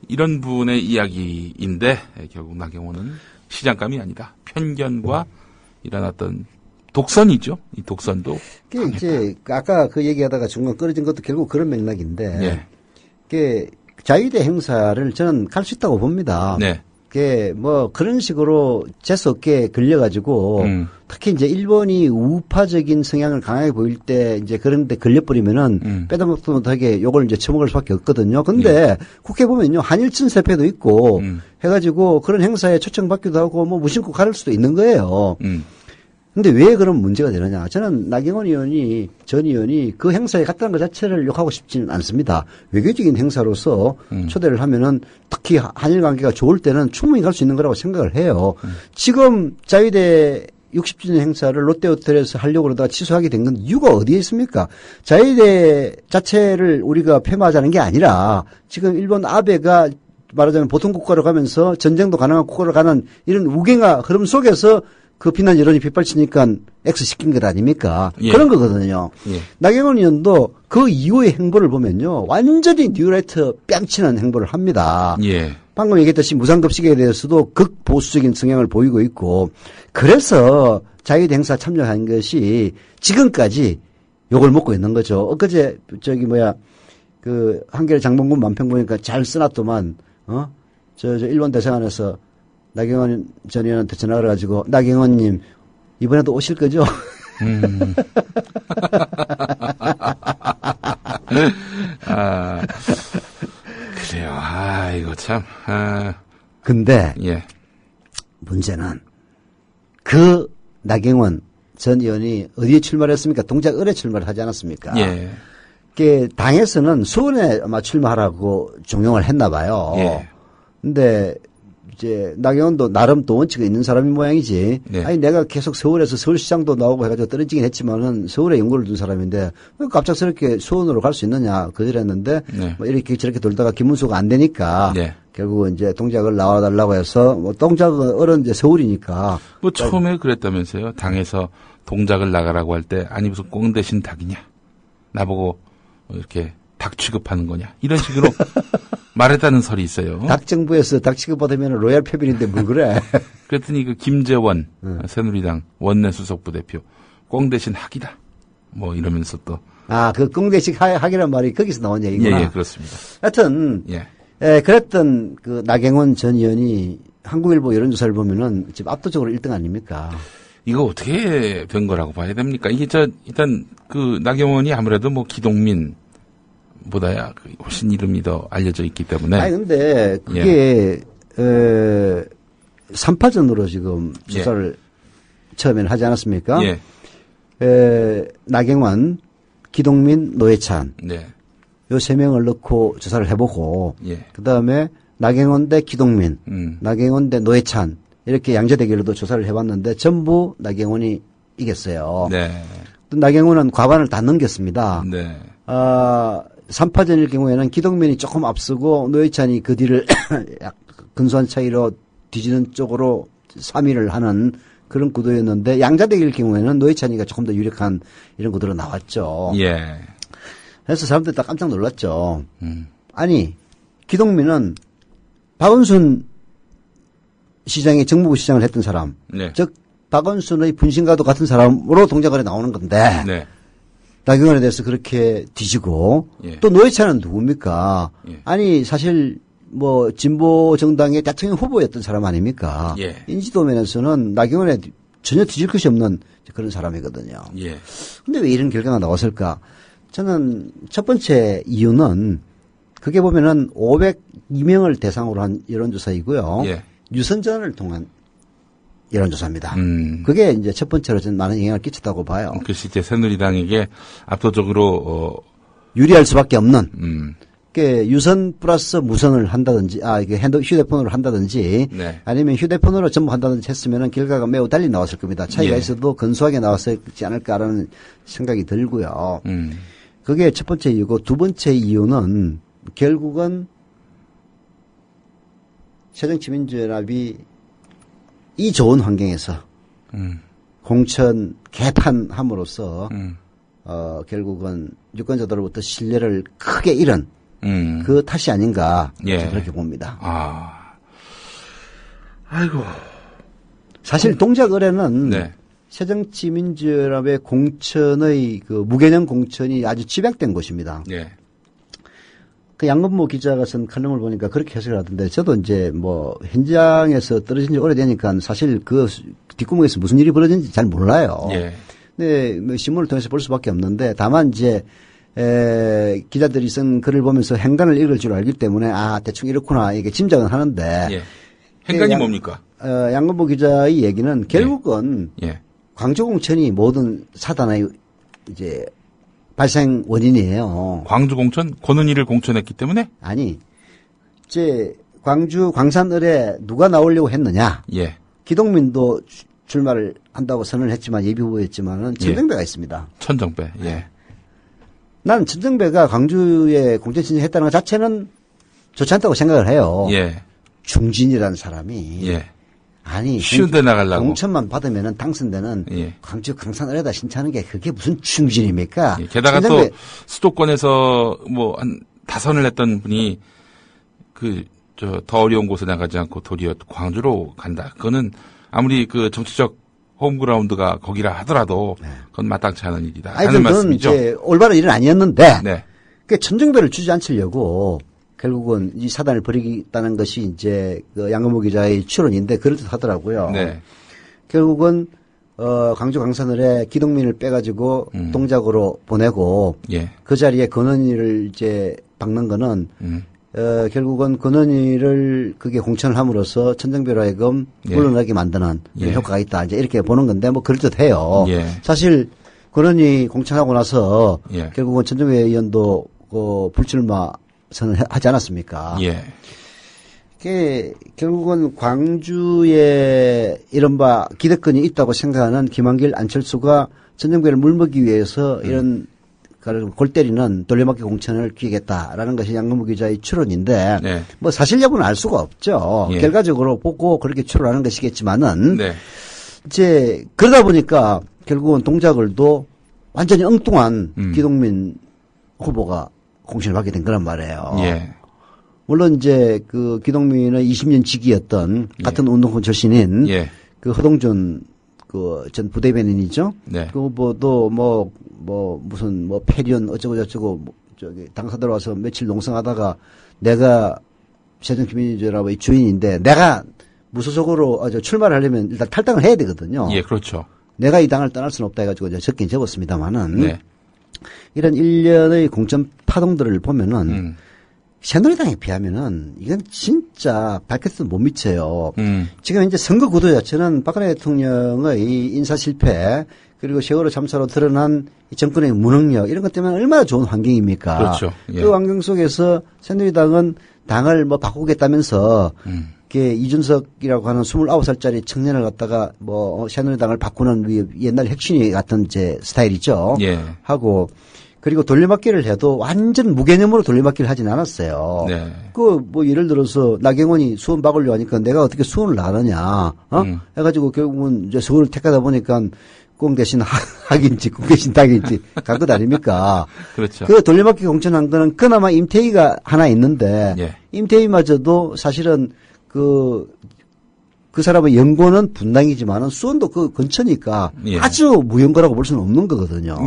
이런 분의 이야기인데 결국 나경원은 시장감이 아니다. 편견과 이런 어떤 독선이죠. 이 독선도. 그게 이제 아까 그 얘기하다가 중간 끊어진 것도 결국 그런 맥락인데. 그게 자유대 행사를 저는 갈 수 있다고 봅니다. 그게 뭐 그런 식으로 재수없게 걸려가지고 특히 이제 일본이 우파적인 성향을 강하게 보일 때 이제 그런 데 걸려버리면은 빼다 먹도 못하게 요걸 이제 처먹을 수밖에 없거든요. 근데 국회 보면요. 한일 친세패도 있고 해가지고 그런 행사에 초청받기도 하고 뭐 무심코 가를 수도 있는 거예요. 근데 왜 그런 문제가 되느냐. 저는 나경원 의원이, 전 의원이 그 행사에 갔다는 것 자체를 욕하고 싶지는 않습니다. 외교적인 행사로서 초대를 하면은 특히 한일 관계가 좋을 때는 충분히 갈 수 있는 거라고 생각을 해요. 지금 자유대 60주년 행사를 롯데호텔에서 하려고 그러다가 취소하게 된 건 이유가 어디에 있습니까? 자유대 자체를 우리가 폐마하자는 게 아니라 지금 일본 아베가 말하자면 보통 국가로 가면서 전쟁도 가능한 국가로 가는 이런 우경화 흐름 속에서 그 비난 여론이 빗발치니까 X시킨 것 아닙니까? 그런 거거든요. 나경원 의원도 그 이후의 행보를 보면요. 완전히 뉴라이트 뺨치는 행보를 합니다. 방금 얘기했듯이 무상급식에 대해서도 극보수적인 성향을 보이고 있고 그래서 자유대 행사 참여한 것이 지금까지 욕을 먹고 있는 거죠. 엊그제 그 한겨레 장본군 만평 보니까 잘 써놨더만 저 일본 대사관에서 나경원 전 의원한테 전화를 해가지고 나경원님 이번에도 오실 거죠? 그래요. 이거 참. 근데 문제는 그 나경원 전 의원이 어디에 출마를 했습니까? 동작을에 출마를 하지 않았습니까? 예. 그 당에서는 수원에 아마 출마하라고 종용을 했나 봐요. 예. 근데 이제 나경원도 나름 또 원칙이 있는 사람인 모양이지. 네. 아니 내가 계속 서울에서 서울시장도 나오고 해가지고 떨어지긴 했지만은 서울에 연고를 둔 사람인데 왜 갑작스럽게 수원으로 갈 수 있느냐 그랬는데 네. 뭐 이렇게 저렇게 돌다가 김문수가 안 되니까 네. 결국은 이제 동작을 나와달라고 해서 뭐 동작은 이제 서울이니까. 뭐 처음에 그랬다면서요. 당에서 동작을 나가라고 할 때 아니 무슨 꽁 대신 닭이냐. 나보고 이렇게 닭 취급하는 거냐. 이런 식으로 말했다는 설이 있어요. 닭 정부에서 닭 취급받으면 로얄 패밀리인데 뭘 그래. 그랬더니 그 김재원 새누리당 원내 수석부 대표 꽁 대신 학이다. 뭐 이러면서 또. 아, 그 꽁대식 학이란 말이 거기서 나온 얘기구나. 예, 예, 그렇습니다. 하여튼 그랬던 그 나경원 전 의원이 한국일보 여론조사를 보면은 지금 압도적으로 1등 아닙니까? 이거 어떻게 된 거라고 봐야 됩니까? 이게 일단 그 나경원이 아무래도 뭐 기동민 보다야 훨씬 이름이 더 알려져 있기 때문에. 아니 근데 그게 3파전으로 지금 조사를 처음에는 하지 않았습니까? 나경원, 기동민, 노회찬 요 세 명을 넣고 조사를 해보고 그다음에 나경원 대 기동민, 나경원 대 노회찬 이렇게 양자 대결로도 조사를 해봤는데 전부 나경원이 이겼어요. 또 나경원은 과반을 다 넘겼습니다. 3파전일 경우에는 기동민이 조금 앞서고 노회찬이 그 뒤를 근소한 차이로 뒤지는 쪽으로 3위를 하는 그런 구도였는데 양자대결일 경우에는 노회찬이가 조금 더 유력한 이런 구도로 나왔죠. 그래서 사람들이 다 깜짝 놀랐죠. 아니 기동민은 박원순 시장이 정무부 시장을 했던 사람, 즉 박원순의 분신과도 같은 사람으로 동작을에 나오는 건데 나경원에 대해서 그렇게 뒤지고 또 노회찬은 누굽니까? 아니 사실 뭐 진보 정당의 대통령 후보였던 사람 아닙니까? 인지도 면에서는 나경원에 전혀 뒤질 것이 없는 그런 사람이거든요. 근데 왜 이런 결과가 나왔을까? 저는 첫 번째 이유는 그게 보면은 502명을 대상으로 한 여론조사이고요. 유선전을 통한 여론조사입니다. 그게 이제 첫 번째로 저는 많은 영향을 끼쳤다고 봐요. 그것이 이제 새누리당에게 압도적으로 유리할 수밖에 없는. 유선 플러스 무선을 한다든지, 이게 휴대폰으로 한다든지, 아니면 휴대폰으로 전부 한다든지 했으면은 결과가 매우 달리 나왔을 겁니다. 차이가 있어도 근소하게 나왔지 않을까라는 생각이 들고요. 그게 첫 번째 이유고, 두 번째 이유는 결국은 새정치민주연합이 이 좋은 환경에서 공천 개판함으로써 결국은 유권자들로부터 신뢰를 크게 잃은 그 탓이 아닌가 그렇게 봅니다. 아이고. 사실 동작을에는 새정치민주연합의 공천의 그 무개념 공천이 아주 집약된 곳입니다. 그 양건모 기자가 쓴 칼럼을 보니까 그렇게 해석을 하던데 저도 이제 뭐 현장에서 떨어진 지 오래되니까 사실 그 뒷구멍에서 무슨 일이 벌어진지 잘 몰라요. 근데 뭐 신문을 통해서 볼 수밖에 없는데 다만 이제 기자들이 쓴 글을 보면서 행간을 읽을 줄 알기 때문에 대충 이렇구나 이게 짐작은 하는데 행간이 뭡니까? 양건모 기자의 얘기는 결국은 광주 공천이 모든 사단의 이제 발생 원인이에요. 광주 공천? 권은희를 공천했기 때문에? 아니, 이제 광주 광산을에 누가 나오려고 했느냐? 기동민도 출마를 한다고 선언을 했지만 예비 후보였지만은 천정배가 있습니다. 천정배. 난 천정배가 광주에 공천 신청했다는 것 자체는 좋지 않다고 생각을 해요. 중진이라는 사람이 아니 쉬운데 나가려고 공천만 받으면은 당선되는 광주 강산을에다 신청하는 게 그게 무슨 중진입니까? 게다가 또 수도권에서 뭐 한 다선을 했던 분이 더 어려운 곳에 나가지 않고 도리어 광주로 간다. 그거는 아무리 그 정치적 홈그라운드가 거기라 하더라도 그건 마땅치 않은 일이다. 하는 말씀이죠. 이제 올바른 일은 아니었는데 그 천정배를 주저앉히려고 결국은 이 사단을 벌이겠다는 것이 이제 그 양건모 기자의 추론인데 그럴듯 하더라고요. 결국은 광주 강산을에 기동민을 빼가지고 동작으로 보내고 그 자리에 권은희를 이제 박는 거는 결국은 권은희를 그게 공천을 함으로써 천정배로 하여금 물러나게 만드는 효과가 있다. 이제 이렇게 보는 건데 뭐 그럴듯해요. 사실 권은희 공천하고 나서 결국은 천정배 의원도 불출마 선언하지 않았습니까? 그게 결국은 광주에 이른바 기득권이 있다고 생각하는 김한길, 안철수가 천정배를 물먹기 위해서 이런 골 때리는 돌려막기 공천을 기획했다라는 것이 양금호 기자의 추론인데 뭐 사실 여부는 알 수가 없죠. 결과적으로 보고 그렇게 추론하는 것이겠지만은 이제 그러다 보니까 결국은 동작을도 완전히 엉뚱한 기동민 후보가 공천을 받게 된 그런 말이에요. 물론 이제 그 기동민의 20년 직위였던 같은 운동권 출신인 그 허동준 그 전 부대변인이죠. 그 후보도 무슨 패리언 어쩌고 저기 당사 들어와서 며칠 농성하다가 내가 새정치민주연합의 주인인데 내가 무소속으로 출마를 하려면 일단 탈당을 해야 되거든요. 그렇죠. 내가 이 당을 떠날 수는 없다 해가지고 적긴 적었습니다만은 이런 일련의 공천 파동들을 보면은 새누리당에 비하면은 이건 진짜 밝혀도 못 미쳐요. 지금 이제 선거 구도 자체는 박근혜 대통령의 인사 실패 그리고 세월호 참사로 드러난 정권의 무능력 이런 것 때문에 얼마나 좋은 환경입니까? 그렇죠. 그 환경 속에서 새누리당은 당을 바꾸겠다면서 이준석이라고 하는 29살짜리 청년을 갖다가 새누리당을 바꾸는 옛날 핵심이 같은 이제 스타일이죠. 하고 그리고 돌려막기를 해도 완전 무개념으로 돌려막기를 하진 않았어요. 예를 들어서 나경원이 수원 박으려고 하니까 내가 어떻게 수원을 나느냐, 해가지고 결국은 이제 서울을 택하다 보니까 꽁 대신 학인지 꽁 대신 닭인지 간 것 아닙니까? 그렇죠. 그 돌려막기 공천한 거는 그나마 임태희가 하나 있는데 임태희마저도 사실은 그 사람의 연고는 분당이지만은 수원도 그 근처니까 아주 무연고라고 볼 수는 없는 거거든요.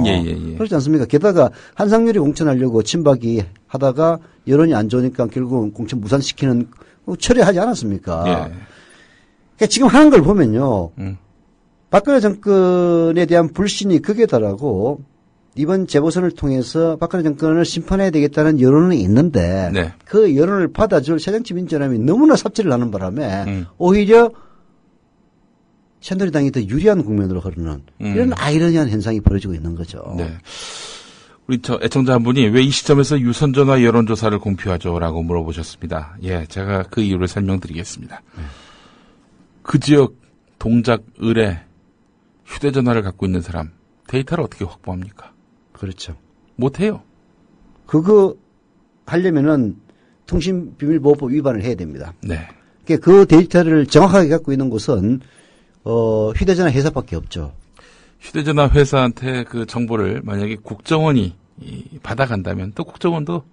그렇지 않습니까? 게다가 한상렬이 공천하려고 친박이 하다가 여론이 안 좋으니까 결국은 공천 무산시키는 처리하지 않았습니까? 그러니까 지금 하는 걸 보면요. 박근혜 정권에 대한 불신이 극에 달하고 이번 재보선을 통해서 박근혜 정권을 심판해야 되겠다는 여론은 있는데 그 여론을 받아줄 새정치민주연합이 너무나 삽질을 하는 바람에 오히려 새누리당이 더 유리한 국면으로 흐르는 이런 아이러니한 현상이 벌어지고 있는 거죠. 우리 애청자 한 분이 왜 이 시점에서 유선전화 여론조사를 공표하죠라고 물어보셨습니다. 제가 그 이유를 설명드리겠습니다. 그 지역 동작 의뢰 휴대전화를 갖고 있는 사람 데이터를 어떻게 확보합니까? 그렇죠. 못해요. 그거 하려면은 통신비밀보호법 위반을 해야 됩니다. 그러니까 그 데이터를 정확하게 갖고 있는 곳은 휴대전화 회사밖에 없죠. 휴대전화 회사한테 그 정보를 만약에 국정원이 받아간다면 또 국정원도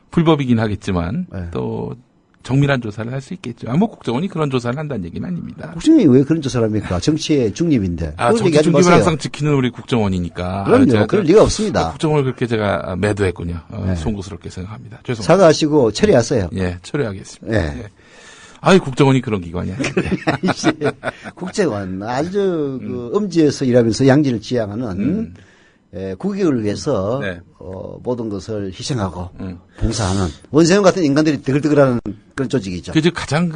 불법이긴 하겠지만 또 정밀한 조사를 할 수 있겠죠. 국정원이 그런 조사를 한다는 얘기는 아닙니다. 국정원이 왜 그런 조사를 합니까? 정치의 중립인데. 정치 중립을 항상 지키는 우리 국정원이니까. 그럼요. 그럴 리가 없습니다. 국정원을 그렇게 제가 매도했군요. 송구스럽게 생각합니다. 죄송합니다. 사과하시고 처리하세요. 처리하겠습니다. 국정원이 그런 기관이야. 국정원 아주 음지에서 일하면서 양지를 지향하는 국익을 위해서 모든 것을 희생하고 봉사하는 원세훈 같은 인간들이 뜨글뜨글하는 그런 조직이죠. 즉 가장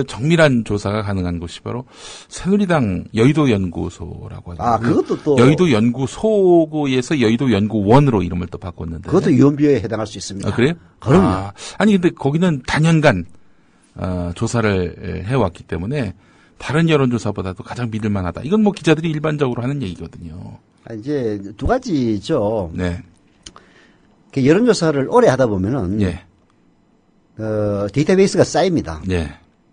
정밀한 조사가 가능한 곳이 바로 새누리당 여의도연구소라고 하죠. 그것도 또 여의도연구소에서 여의도연구원으로 이름을 또 바꿨는데 그것도 유언비어에 해당할 수 있습니다. 그래요? 그럼요. 근데 거기는 단연간 조사를 해왔기 때문에 다른 여론조사보다도 가장 믿을만하다. 이건 기자들이 일반적으로 하는 얘기거든요. 이제 두 가지죠. 여론조사를 오래 하다 보면은 데이터베이스가 쌓입니다.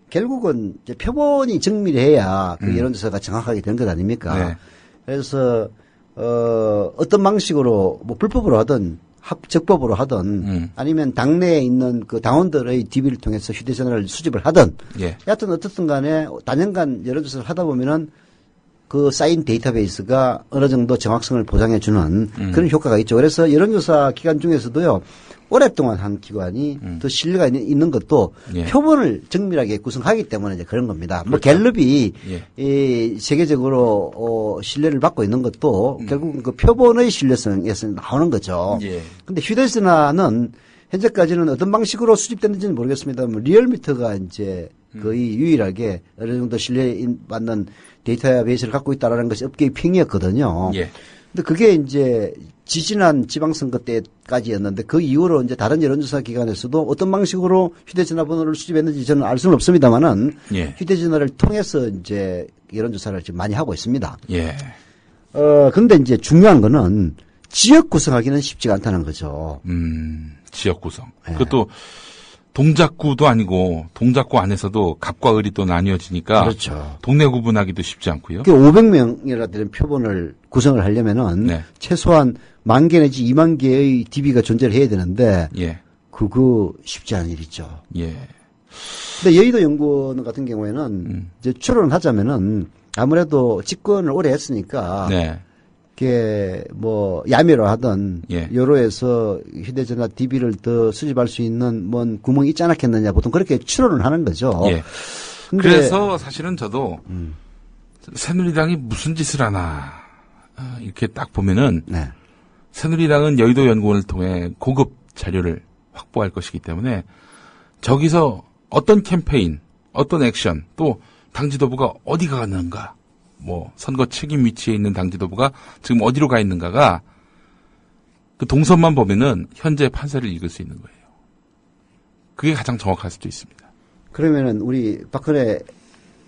결국은 이제 표본이 정밀해야 그 여론조사가 정확하게 된 것 아닙니까? 그래서 어떤 방식으로 불법으로 하든 적법으로 하든 아니면 당내에 있는 그 당원들의 DB를 통해서 휴대전화를 수집을 하든 여하튼 어떻든 간에 단연간 여론조사를 하다 보면은 그 쌓인 데이터베이스가 어느 정도 정확성을 보장해주는 그런 효과가 있죠. 그래서 여론조사 기관 중에서도요, 오랫동안 한 기관이 더 신뢰가 있는 것도 표본을 정밀하게 구성하기 때문에 이제 그런 겁니다. 갤럽이 이 세계적으로 신뢰를 받고 있는 것도 결국은 그 표본의 신뢰성에서 나오는 거죠. 근데 휴대전화는 현재까지는 어떤 방식으로 수집됐는지는 모르겠습니다만 리얼미터가 이제 거의 유일하게 어느 정도 신뢰받는 데이터베이스를 갖고 있다라는 것이 업계의 평이었거든요. 예. 근데 그게 이제 지지난 지방선거 때까지였는데 그 이후로 이제 다른 여론조사 기관에서도 어떤 방식으로 휴대전화 번호를 수집했는지 저는 알 수는 없습니다만은 예. 휴대전화를 통해서 이제 여론조사를 지금 많이 하고 있습니다. 예. 근데 이제 중요한 거는 지역 구성하기는 쉽지가 않다는 거죠. 지역 구성. 예. 그것도 동작구도 아니고 동작구 안에서도 갑과 을이 또 나뉘어지니까 그렇죠. 동네 구분하기도 쉽지 않고요. 500명이라 되는 표본을 구성을 하려면은 네. 최소한 10,000개 내지 20,000개의 DB가 존재를 해야 되는데 예. 그거 쉽지 않은 일이죠. 예. 근데 여의도 연구원 같은 경우에는 이제 추론을 하자면은 아무래도 집권을 오래 했으니까 네. 이게 뭐 야매로 하던 예. 여로에서 휴대전화 DB를 더 수집할 수 있는 뭔 구멍이 있지 않았겠느냐 보통 그렇게 추론을 하는 거죠. 예. 그래서 사실은 저도 새누리당이 무슨 짓을 하나 이렇게 딱 보면은 네. 새누리당은 여의도 연구원을 통해 고급 자료를 확보할 것이기 때문에 저기서 어떤 캠페인, 어떤 액션, 또 당 지도부가 어디 가는가, 뭐 선거 책임 위치에 있는 당 지도부가 지금 어디로 가 있는가가 그 동선만 보면은 현재 판세를 읽을 수 있는 거예요. 그게 가장 정확할 수도 있습니다. 그러면은 우리 박근혜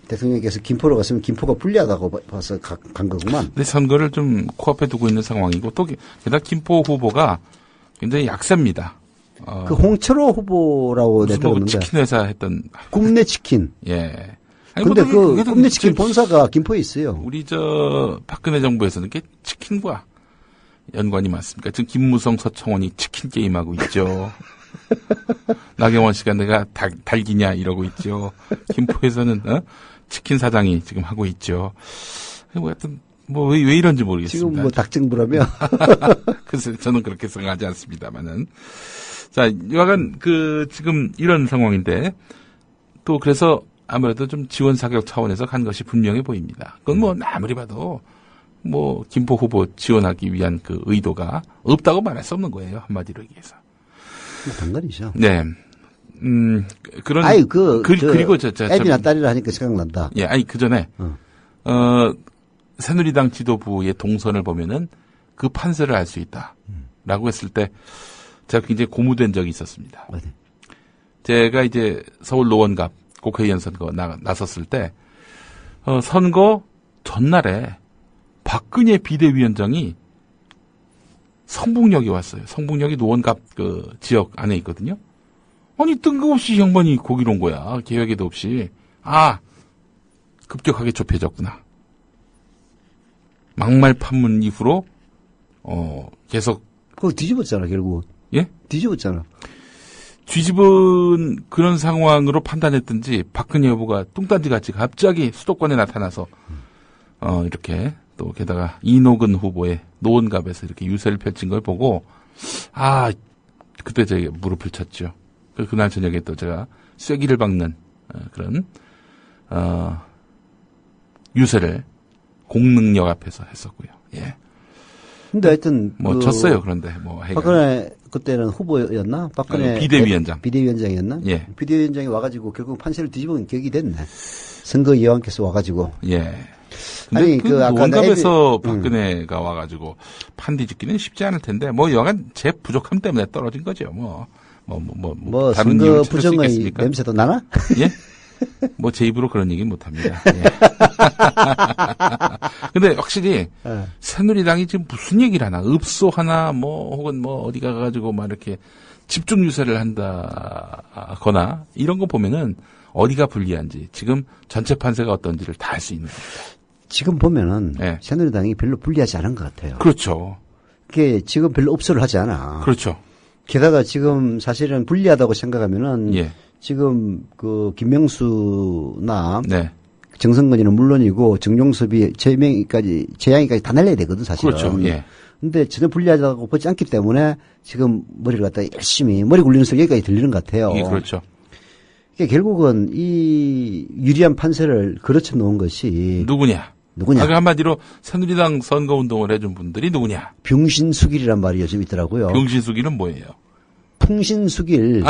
대통령께서 김포로 갔으면 김포가 불리하다고 봐서 간 거구만. 근데 선거를 좀 코앞에 두고 있는 상황이고 또 게다가 김포 후보가 굉장히 약세입니다. 그 홍철호 후보라고 무슨 뭐 내들었는데. 치킨 회사 했던 꿈내 치킨. 예. 아니, 근데 뭐, 그 꿈내 치킨 본사가 김포에 있어요. 우리 박근혜 정부에서는 게 치킨과 연관이 많습니까? 지금 김무성 서청원이 치킨 게임하고 있죠. 나경원 씨가 내가 닭이냐 이러고 있죠. 김포에서는 치킨 사장이 지금 하고 있죠. 뭐 하여튼 왜 이런지 모르겠습니다. 지금 뭐 닭정부라며? 글쎄 저는 그렇게 생각하지 않습니다만은. 자, 여하간 지금 이런 상황인데 또 그래서 아무래도 좀 지원 사격 차원에서 간 것이 분명해 보입니다. 그건 뭐 아무리 봐도 뭐 김포 후보 지원하기 위한 그 의도가 없다고 말할 수 없는 거예요. 한마디로 얘기해서. 당연이죠. 네. 그런. 아이, 그리고 애비나 딸이라 하니까 생각난다. 예, 아니, 그 전에, 새누리당 지도부의 동선을 보면은 그 판세를 알 수 있다. 라고 했을 때 제가 굉장히 고무된 적이 있었습니다. 네. 제가 이제 서울 노원갑 국회의원 선거 나섰을 때, 선거 전날에 박근혜 비대위원장이 성북역에 왔어요. 성북역이 노원갑 지역 안에 있거든요. 아니, 뜬금없이 양반이 거기로 온 거야. 계획에도 없이. 급격하게 좁혀졌구나. 막말 판문 이후로, 계속. 그거 뒤집었잖아, 결국은. 예? 뒤집었잖아. 뒤집은 그런 상황으로 판단했든지, 박근혜 여부가 뚱딴지 같이 갑자기 수도권에 나타나서, 이렇게, 또 게다가 이노근 후보의 노원갑에서 이렇게 유세를 펼친 걸 보고, 그때 제가 무릎을 쳤죠. 그날 저녁에 또 제가 쐐기를 박는 그런 유세를 공릉역 앞에서 했었고요. 예. 근데 하여튼 졌어요. 그런데 박근혜 그때는 후보였나? 박근혜 비대위원장이었나? 예. 비대위원장이 와가지고 결국 판세를 뒤집은 격이 됐네. 선거 여왕께서 와가지고. 예. 아니 노원갑에서 박근혜가 와가지고 판 뒤집기는 쉽지 않을 텐데 여하간 제 부족함 때문에 떨어진 거죠. 다른 선거 부정의 냄새도 나나? 예? 제 입으로 그런 얘기는 못 합니다. 예. 근데 확실히 새누리당이 지금 무슨 얘기를 하나, 읍소 하나, 혹은 어디 가가지고 이렇게 집중 유세를 한다거나 이런 거 보면은 어디가 불리한지 지금 전체 판세가 어떤지를 다 알 수 있는 겁니다. 지금 보면은 예. 새누리당이 별로 불리하지 않은 것 같아요. 그렇죠. 그게 지금 별로 흡수를 하지 않아. 그렇죠. 게다가 지금 사실은 불리하다고 생각하면은 예. 지금 김명수나 네. 정성근이는 물론이고 정용섭이 재양이까지 다 날려야 되거든 사실은. 그렇죠. 예. 근데 전혀 불리하다고 보지 않기 때문에 지금 머리를 갖다 열심히 머리 굴리는 소리 여기까지 들리는 것 같아요. 예, 그렇죠. 그러니까 결국은 이 유리한 판세를 걸어쳐 놓은 것이 누구냐? 한마디로 새누리당 선거운동을 해준 분들이 누구냐? 병신수길이란 말이 요즘 있더라고요. 병신수길은 뭐예요? 풍신수길.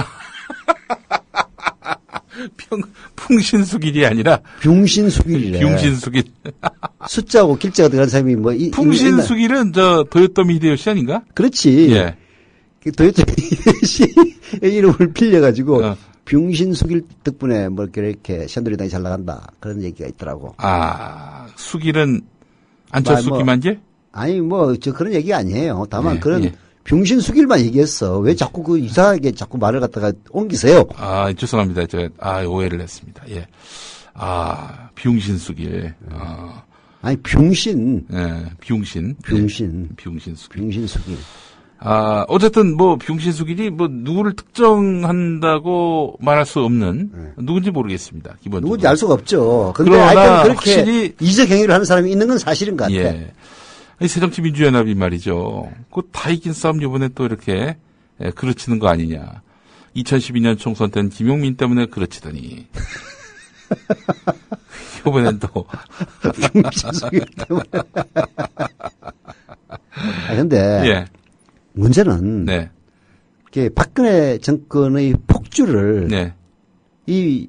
풍신수길이 아니라 붕신수길이래. 붕신수길. 숫자하고 길자가 들어간 사람이 뭐 풍신수길은 저 도요토미 히데요시 아닌가? 그렇지. 예. 도요토미 히데요시의 이름을 빌려가지고 붕신수길 덕분에 뭐 이렇게 새누리당이 잘 나간다 그런 얘기가 있더라고. 아, 수길은 안철수 김한길? 아니 뭐 저 그런 얘기 아니에요. 다만 예, 그런 예. 붕신수길만 얘기했어. 왜 자꾸 그 이상하게 자꾸 말을 갖다가 옮기세요? 아, 죄송합니다. 제가 오해를 했습니다. 예. 아, 붕신수길. 아니 붕신. 예, 붕신. 붕신. 예, 붕신수길. 붕신수길. 아, 어쨌든 뭐 붕신수길이 뭐 누구를 특정한다고 말할 수 없는 누군지 모르겠습니다. 기본적으로. 누군지 알 수가 없죠. 근데 그러나 하여튼 그렇게 확실히 이적 행위를 하는 사람이 있는 건 사실인 것 같아. 예. 새정치민주연합이 말이죠. 그 다 이긴 싸움 이번에 또 이렇게 그르치는 거 아니냐. 2012년 총선 때는 김용민 때문에 그르치더니 이번엔 또 근데 예. 문제는 네. 이게 박근혜 정권의 폭주를 네. 이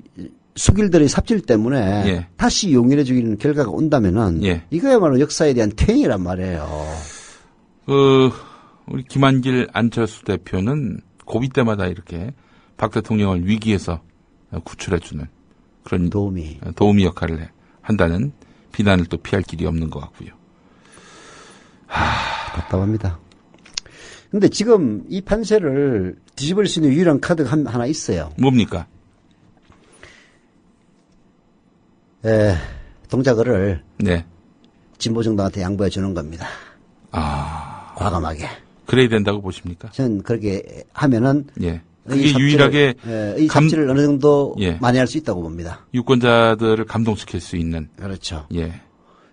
수길들의 삽질 때문에 예. 다시 용인해 주기는 결과가 온다면은 예. 이거야말로 역사에 대한 퇴행이란 말이에요. 우리 김한길 안철수 대표는 고비 때마다 이렇게 박 대통령을 위기에서 구출해주는 그런 도우미 역할을 한다는 비난을 또 피할 길이 없는 것 같고요. 답답합니다. 근데 지금 이 판세를 뒤집을 수 있는 유일한 카드가 하나 있어요. 뭡니까? 동작을 네. 진보정당한테 양보해 주는 겁니다. 과감하게. 그래야 된다고 보십니까? 저는 그렇게 하면은 예. 그게 유일하게 이 삽질을 어느 정도 예. 만회할 수 있다고 봅니다. 유권자들을 감동시킬 수 있는. 그렇죠. 예.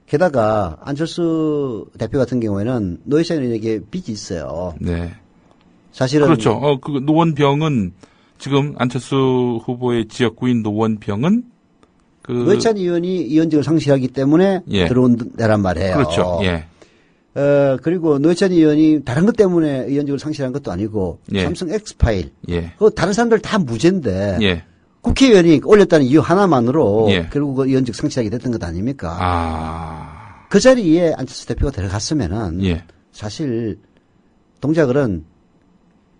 게다가 안철수 대표 같은 경우에는 노회찬에게 빚이 있어요. 네. 사실은 그렇죠. 그 노원병은 지금 안철수 후보의 지역구인 노원병은 노회찬 의원이 의원직을 상실하기 때문에 예. 들어온 데란 말이에요. 그렇죠. 예. 그리고 노회찬 의원이 다른 것 때문에 의원직을 상실한 것도 아니고 예. 삼성 엑스파일. 예. 그 다른 사람들 다 무죄인데 예. 국회의원이 올렸다는 이유 하나만으로 예. 결국 그 의원직 상실하게 됐던 것 아닙니까? 그 자리에 안철수 대표가 들어갔으면은 예. 사실 동작을은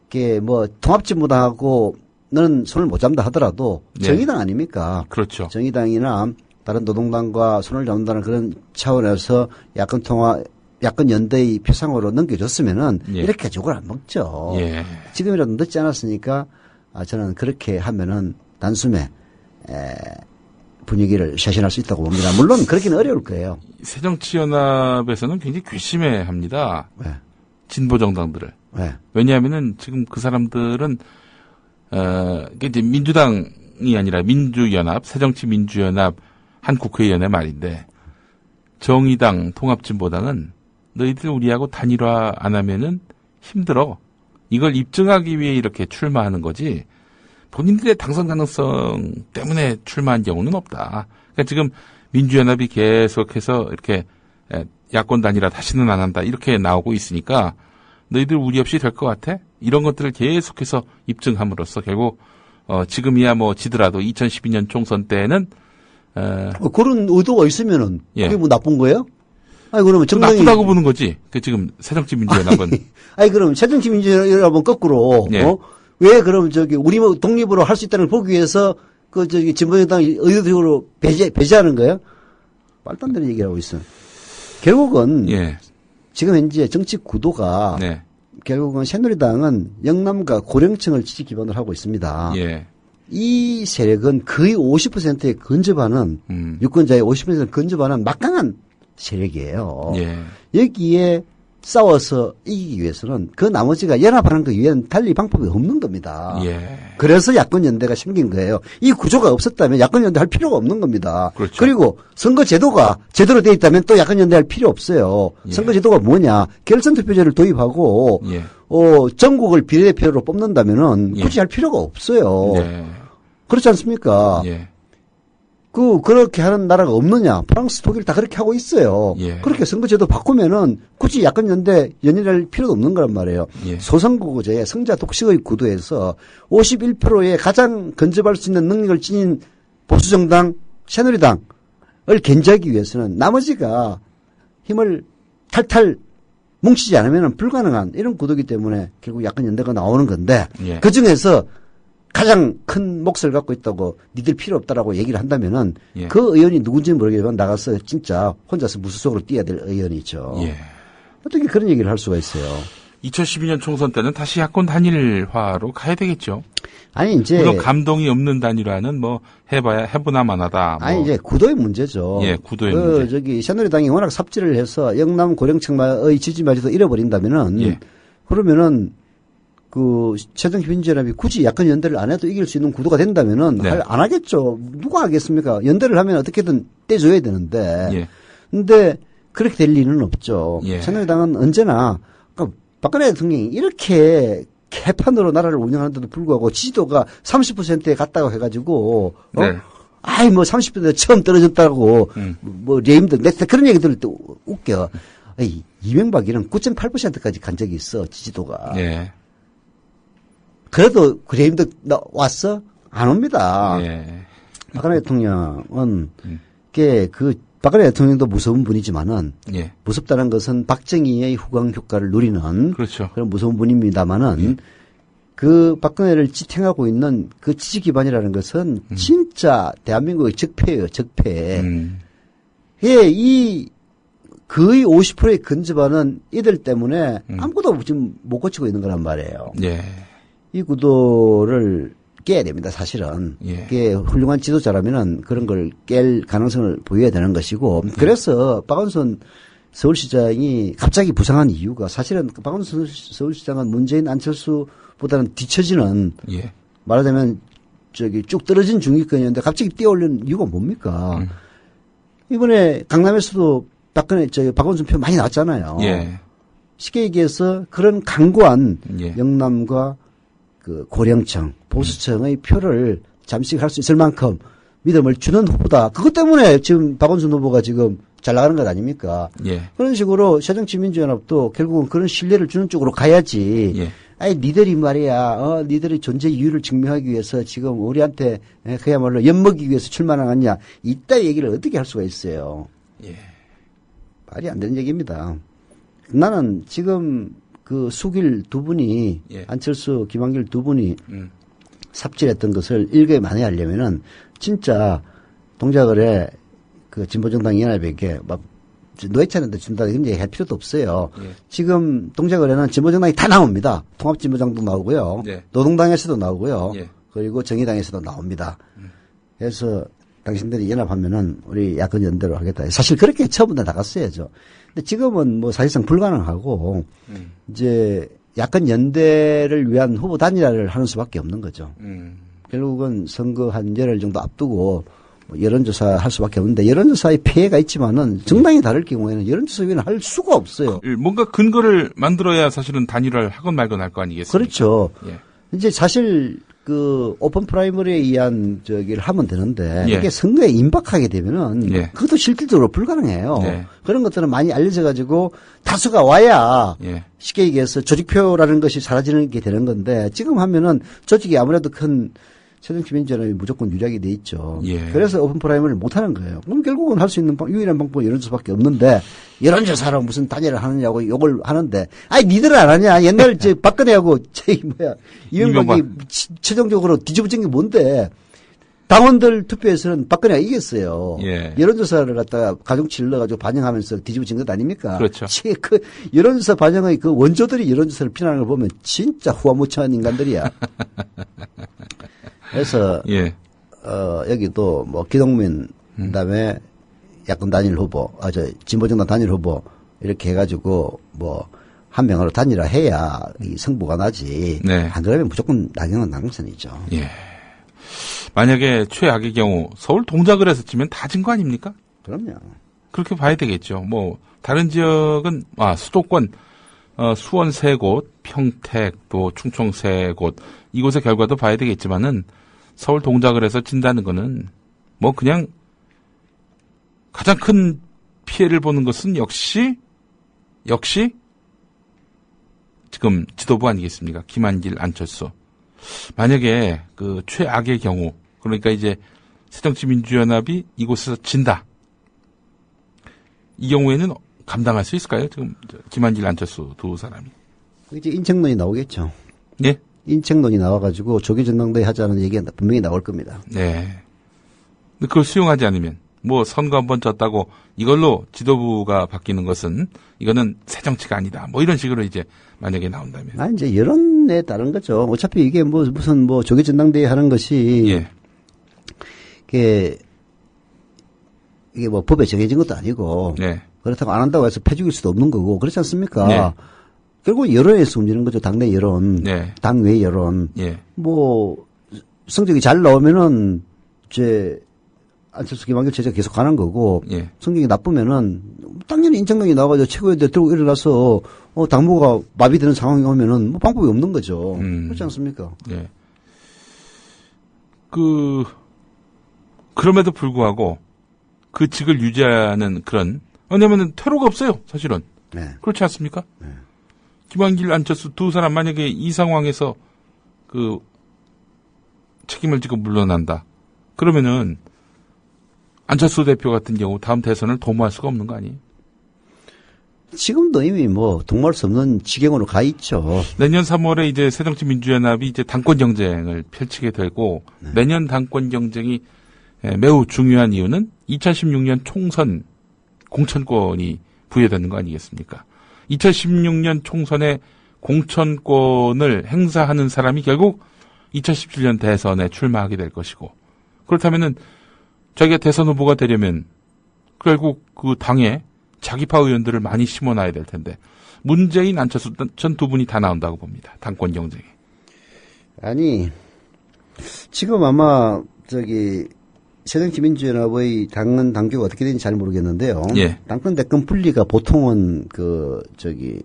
이게 뭐 통합진보당하고 너는 손을 못 잡는다 하더라도 네. 정의당 아닙니까? 그렇죠. 정의당이나 다른 노동당과 손을 잡는다는 그런 차원에서 야권 연대의 표상으로 넘겨줬으면은 예. 이렇게 욕을 안 먹죠. 예. 지금이라도 늦지 않았으니까 저는 그렇게 하면은 단숨에 분위기를 쇄신할 수 있다고 봅니다. 물론 그렇게는 어려울 거예요. 새정치연합에서는 굉장히 괘씸해합니다. 네. 진보 정당들을. 네. 왜냐하면은 지금 그 사람들은 이게 이제 민주당이 아니라 민주연합, 새정치민주연합 한 국회의원의 말인데 정의당, 통합진보당은 너희들 우리하고 단일화 안 하면은 힘들어. 이걸 입증하기 위해 이렇게 출마하는 거지. 본인들의 당선 가능성 때문에 출마한 경우는 없다. 그러니까 지금 민주연합이 계속해서 이렇게 야권 단일화 다시는 안 한다. 이렇게 나오고 있으니까 너희들 우리 없이 될 것 같아? 이런 것들을 계속해서 입증함으로써 결국 지금이야 뭐 지더라도 2012년 총선 때는 그런 의도가 있으면은 예. 그게 뭐 나쁜 거예요? 아니 그러면 정당이 나쁘다고 보는 거지. 그 지금 새정치민주연합은 아니 그럼 새정치민주연합은 거꾸로 예. 왜 그럼 우리 뭐 독립으로 할 수 있다는 걸 보기 위해서 진보정당이 의도적으로 배제하는 거예요? 말도 안 되는 얘기를 하고 있어. 결국은 예. 지금 현재 정치 구도가 네. 결국은 새누리당은 영남과 고령층을 지지 기반으로 하고 있습니다. 예. 이 세력은 거의 50%에 근접하는 유권자의 50%에 근접하는 막강한 세력이에요. 예. 여기에 싸워서 이기기 위해서는 그 나머지가 연합하는 것 이외에는 달리 방법이 없는 겁니다. 예. 그래서 야권연대가 생긴 거예요. 이 구조가 없었다면 야권연대 할 필요가 없는 겁니다. 그렇죠. 그리고 선거제도가 제대로 돼 있다면 또 야권연대 할 필요 없어요. 예. 선거제도가 뭐냐. 결선투표제를 도입하고 예. 전국을 비례대표로 뽑는다면은 예. 굳이 할 필요가 없어요. 예. 그렇지 않습니까? 예. 그렇게 하는 나라가 없느냐. 프랑스, 독일 다 그렇게 하고 있어요. 예. 그렇게 선거제도 바꾸면은 굳이 야권 연일할 필요도 없는 거란 말이에요. 예. 소선거구제의 성자 독식의 구도에서 51%의 가장 근접할 수 있는 능력을 지닌 보수정당 새누리당을 견제하기 위해서는 나머지가 힘을 탈탈 뭉치지 않으면 불가능한 이런 구도이기 때문에 결국 야권 연대가 나오는 건데 예. 그중에서 가장 큰 몫을 갖고 있다고 니들 필요 없다라고 얘기를 한다면은 예. 그 의원이 누군지는 모르겠지만 나가서 진짜 혼자서 무소속으로 뛰어야 될 의원이죠. 예. 어떻게 그런 얘기를 할 수가 있어요. 2012년 총선 때는 다시 야권 단일화로 가야 되겠죠. 아니 이제 물론 감동이 없는 단일화는 뭐 해보나 마나다. 뭐. 아니 이제 구도의 문제죠. 예, 구도의 문제. 저기 새누리당이 워낙 삽질을 해서 영남 고령층의 지지마저도 잃어버린다면은 예. 그러면은 그 새정치민주연합이 굳이 야권 연대를 안 해도 이길 수 있는 구도가 된다면은 네. 안 하겠죠. 누가 하겠습니까? 연대를 하면 어떻게든 떼줘야 되는데. 예. 근데 그렇게 될 리는 없죠. 예. 새누리당은 언제나 그러니까 박근혜 대통령이 이렇게 개판으로 나라를 운영하는데도 불구하고 지지도가 30%에 갔다고 해가지고 네. 아이 뭐 30%에 처음 떨어졌다고 뭐 레임드 그런 얘기 들을 때 웃겨. 아이, 이명박이는 9.8%까지 간 적이 있어 지지도가. 예. 그래도 레임드 왔어? 안 옵니다. 예. 박근혜 대통령은 박근혜 대통령도 무서운 분이지만은 예. 무섭다는 것은 박정희의 후광 효과를 누리는 그렇죠. 그런 무서운 분입니다만은 예. 그 박근혜를 지탱하고 있는 그 지지 기반이라는 것은 진짜 대한민국의 적폐예요, 적폐. 예, 거의 50%의 근접하는 이들 때문에 아무것도 지금 못 고치고 있는 거란 말이에요. 예. 이 구도를 깨야 됩니다, 사실은. 예. 이게 훌륭한 지도자라면은 그런 걸 깰 가능성을 보여야 되는 것이고. 그래서 박원순 서울시장이 갑자기 부상한 이유가 사실은 박원순 서울시장은 문재인 안철수보다는 뒤처지는 예. 말하자면 쭉 떨어진 중위권이었는데 갑자기 뛰어올린 이유가 뭡니까? 이번에 강남에서도 박원순 표 많이 나왔잖아요. 예. 쉽게 얘기해서 그런 강고한 예. 영남과 그 고령층, 보수층의 표를 잠식할 수 있을 만큼 믿음을 주는 후보다. 그것 때문에 지금 박원순 후보가 지금 잘 나가는 것 아닙니까? 예. 그런 식으로 새정치민주연합도 결국은 그런 신뢰를 주는 쪽으로 가야지. 예. 아니, 니들이 말이야, 니들의 존재 이유를 증명하기 위해서 지금 우리한테 그야말로 엿먹이기 위해서 출마하느냐. 이따 얘기를 어떻게 할 수가 있어요. 예. 말이 안 되는 얘기입니다. 나는 지금 그 수길 두 분이 예. 안철수, 김한길 두 분이 삽질했던 것을 일개 만회하려면은 진짜 동작을에 그 진보정당 연합에게 막 노회찬한테 준다 이런 얘기 할 필요도 없어요. 예. 지금 동작을에는 진보정당이 다 나옵니다. 통합진보당도 나오고요. 예. 노동당에서도 나오고요. 예. 그리고 정의당에서도 나옵니다. 그래서 당신들이 연합하면은 우리 야권 연대로 하겠다. 사실 그렇게 처음부터 나갔어야죠. 근데 지금은 뭐 사실상 불가능하고 이제 야권 연대를 위한 후보 단일화를 하는 수밖에 없는 거죠. 결국은 선거 한 열흘 정도 앞두고 뭐 여론조사 할 수밖에 없는데 여론조사의 폐해가 있지만은 정당이 다를 경우에는 여론조사위는 할 수가 없어요. 뭔가 근거를 만들어야 사실은 단일화를 하건 말건 할 거 아니겠습니까? 그렇죠. 예. 이제 사실 그 오픈 프라이머리에 의한 저기를 하면 되는데 예. 이게 선거에 임박하게 되면은 예. 그것도 실질적으로 불가능해요. 예. 그런 것들은 많이 알려져 가지고 다수가 와야 예. 쉽게 얘기해서 조직표라는 것이 사라지는 게 되는 건데 지금 하면은 조직이 아무래도 큰 새정치민주연합이 무조건 유리하게 돼 있죠. 예. 그래서 오픈 프라이머리를 못 하는 거예요. 그럼 결국은 할 수 있는 유일한 방법은 여론조사밖에 없는데 여론조사로 무슨 단일을 하느냐고 욕을 하는데 아니 니들은 안 하냐. 옛날 박근혜하고 이명박이 최종적으로 뒤집어진 게 뭔데 당원들 투표에서는 박근혜가 이겼어요. 예. 여론조사를 갖다가 가중치를 넣어가지고 반영하면서 뒤집어진 것 아닙니까? 그렇죠. 그 여론조사 반영의 그 원조들이 여론조사를 비난하는 걸 보면 진짜 후화무치한 인간들이야. 그래서 예. 여기도 뭐 기동민 그다음에 야권 단일 후보, 진보정당 단일 후보 이렇게 해가지고 뭐 한 명으로 단일화해야 이 승부가 나지. 네. 안 그러면 무조건 나경원 당선이죠. 예. 만약에 최악의 경우 서울 동작을에서 치면 다 진 거 아닙니까? 그럼요. 그렇게 봐야 되겠죠. 뭐 다른 지역은 수도권 수원 세 곳, 평택 또 충청 세 곳 이곳의 결과도 봐야 되겠지만은 서울 동작을에서 진다는 거는 뭐 그냥 가장 큰 피해를 보는 것은 역시 지금 지도부 아니겠습니까? 김한길, 안철수. 만약에 그 최악의 경우, 그러니까 이제 새정치민주연합이 이곳에서 진다. 이 경우에는 감당할 수 있을까요? 지금 김한길, 안철수 두 사람이. 이제 인책론이 나오겠죠. 예? 인책론이 나와가지고 조기 전당대회 하자는 얘기가 분명히 나올 겁니다. 네. 근데 그걸 수용하지 않으면 뭐 선거 한번 졌다고 이걸로 지도부가 바뀌는 것은 이거는 새 정치가 아니다. 뭐 이런 식으로 이제 만약에 나온다면. 이제 여론에 따른 거죠. 어차피 이게 무슨 조기 전당대회 하는 것이 예. 이게 뭐 법에 정해진 것도 아니고 네. 그렇다고 안 한다고 해서 패죽일 수도 없는 거고 그렇지 않습니까? 네. 결국 여론에서 움직이는 거죠. 당내 여론, 네. 당외 여론. 예. 뭐 성적이 잘 나오면은 이제 안철수 김한길 체제가 계속 가는 거고 예. 성적이 나쁘면은 당연히 인천경이 나와가지고 최고위원들 들고 일어나서 당무가 마비되는 상황이 오면은 뭐 방법이 없는 거죠. 그렇지 않습니까? 예. 그럼에도 불구하고 그 직을 유지하는 그런 왜냐면은 퇴로가 없어요, 사실은. 네. 그렇지 않습니까? 네. 김한길, 안철수 두 사람 만약에 이 상황에서 책임을 지고 물러난다. 그러면은 안철수 대표 같은 경우 다음 대선을 도모할 수가 없는 거 아니에요? 지금도 이미 도모할 수 없는 지경으로 가 있죠. 내년 3월에 이제 새정치민주연합이 이제 당권 경쟁을 펼치게 되고 네. 내년 당권 경쟁이 매우 중요한 이유는 2016년 총선 공천권이 부여되는 거 아니겠습니까? 2016년 총선에 공천권을 행사하는 사람이 결국 2017년 대선에 출마하게 될 것이고 그렇다면은 자기가 대선 후보가 되려면 결국 그 당에 자기파 의원들을 많이 심어놔야 될 텐데 문재인, 안철수 전 두 분이 다 나온다고 봅니다. 당권 경쟁에. 아니 지금 아마 새정치민주연합의 당규가 어떻게 되는지 잘 모르겠는데요. 예. 당권 대권 분리가 보통은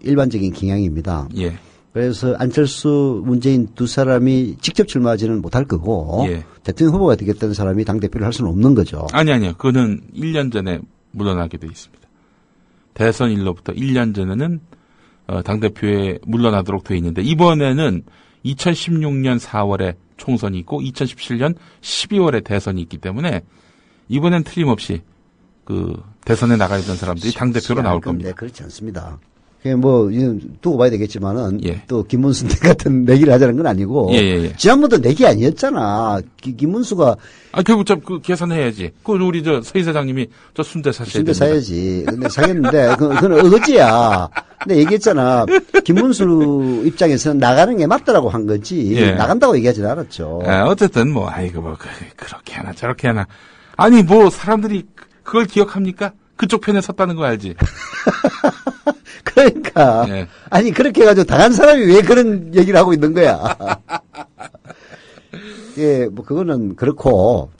일반적인 경향입니다. 예. 그래서 안철수, 문재인 두 사람이 직접 출마하지는 못할 거고 예. 대통령 후보가 되겠다는 사람이 당대표를 할 수는 없는 거죠. 아니요. 그거는 1년 전에 물러나게 돼 있습니다. 대선 일로부터 1년 전에는 당대표에 물러나도록 돼 있는데 이번에는 2016년 4월에 총선이 있고 2017년 12월에 대선이 있기 때문에 이번엔 틀림없이 대선에 나가야 되는 사람들이 당대표로 나올 겁니다. 네, 그렇지 않습니다. 두고 봐야 되겠지만은 예. 또 김문수 같은 내기를 하자는 건 아니고 예. 지난번도 내기 아니었잖아. 김문수가 결국 계산해야지. 우리 서 이사장님이 순대 사셔야 순대 됩니다. 사야지. 근데 사겠는데 그건 어거지야. 근데 얘기했잖아. 김문수 입장에서는 나가는 게 맞다라고 한 거지. 예. 나간다고 얘기하지는 않았죠. 어쨌든 그렇게 하나 저렇게 하나. 아니 사람들이 그걸 기억합니까? 그쪽 편에 섰다는 거 알지? 그러니까. 예. 아니, 그렇게 해가지고 당한 사람이 왜 그런 얘기를 하고 있는 거야. 예, 그거는 그렇고,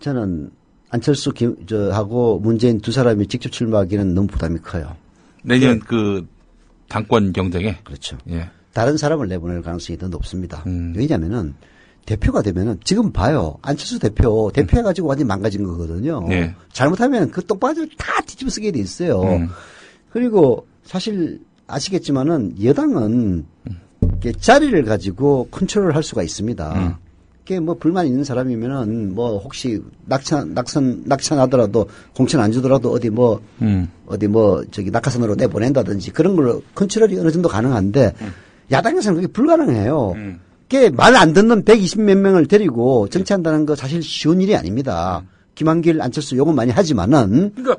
저는 안철수 하고 문재인 두 사람이 직접 출마하기는 너무 부담이 커요. 내년 당권 경쟁에? 그렇죠. 예. 다른 사람을 내보낼 가능성이 더 높습니다. 왜냐면은, 대표가 되면은 지금 봐요. 안철수 대표 해가지고 완전히 망가진 거거든요. 네. 잘못하면 그 똥바지를 다 뒤집어 쓰게 돼 있어요. 그리고 사실 아시겠지만은 여당은 자리를 가지고 컨트롤을 할 수가 있습니다. 그게 불만 있는 사람이면은 혹시 낙천하더라도 공천 안 주더라도 어디 낙하산으로 내보낸다든지 그런 걸로 컨트롤이 어느 정도 가능한데 야당에서는 그게 불가능해요. 말 안 듣는 120몇 명을 데리고 정치한다는 거 사실 쉬운 일이 아닙니다. 김한길, 안철수 욕은 많이 하지만은. 그러니까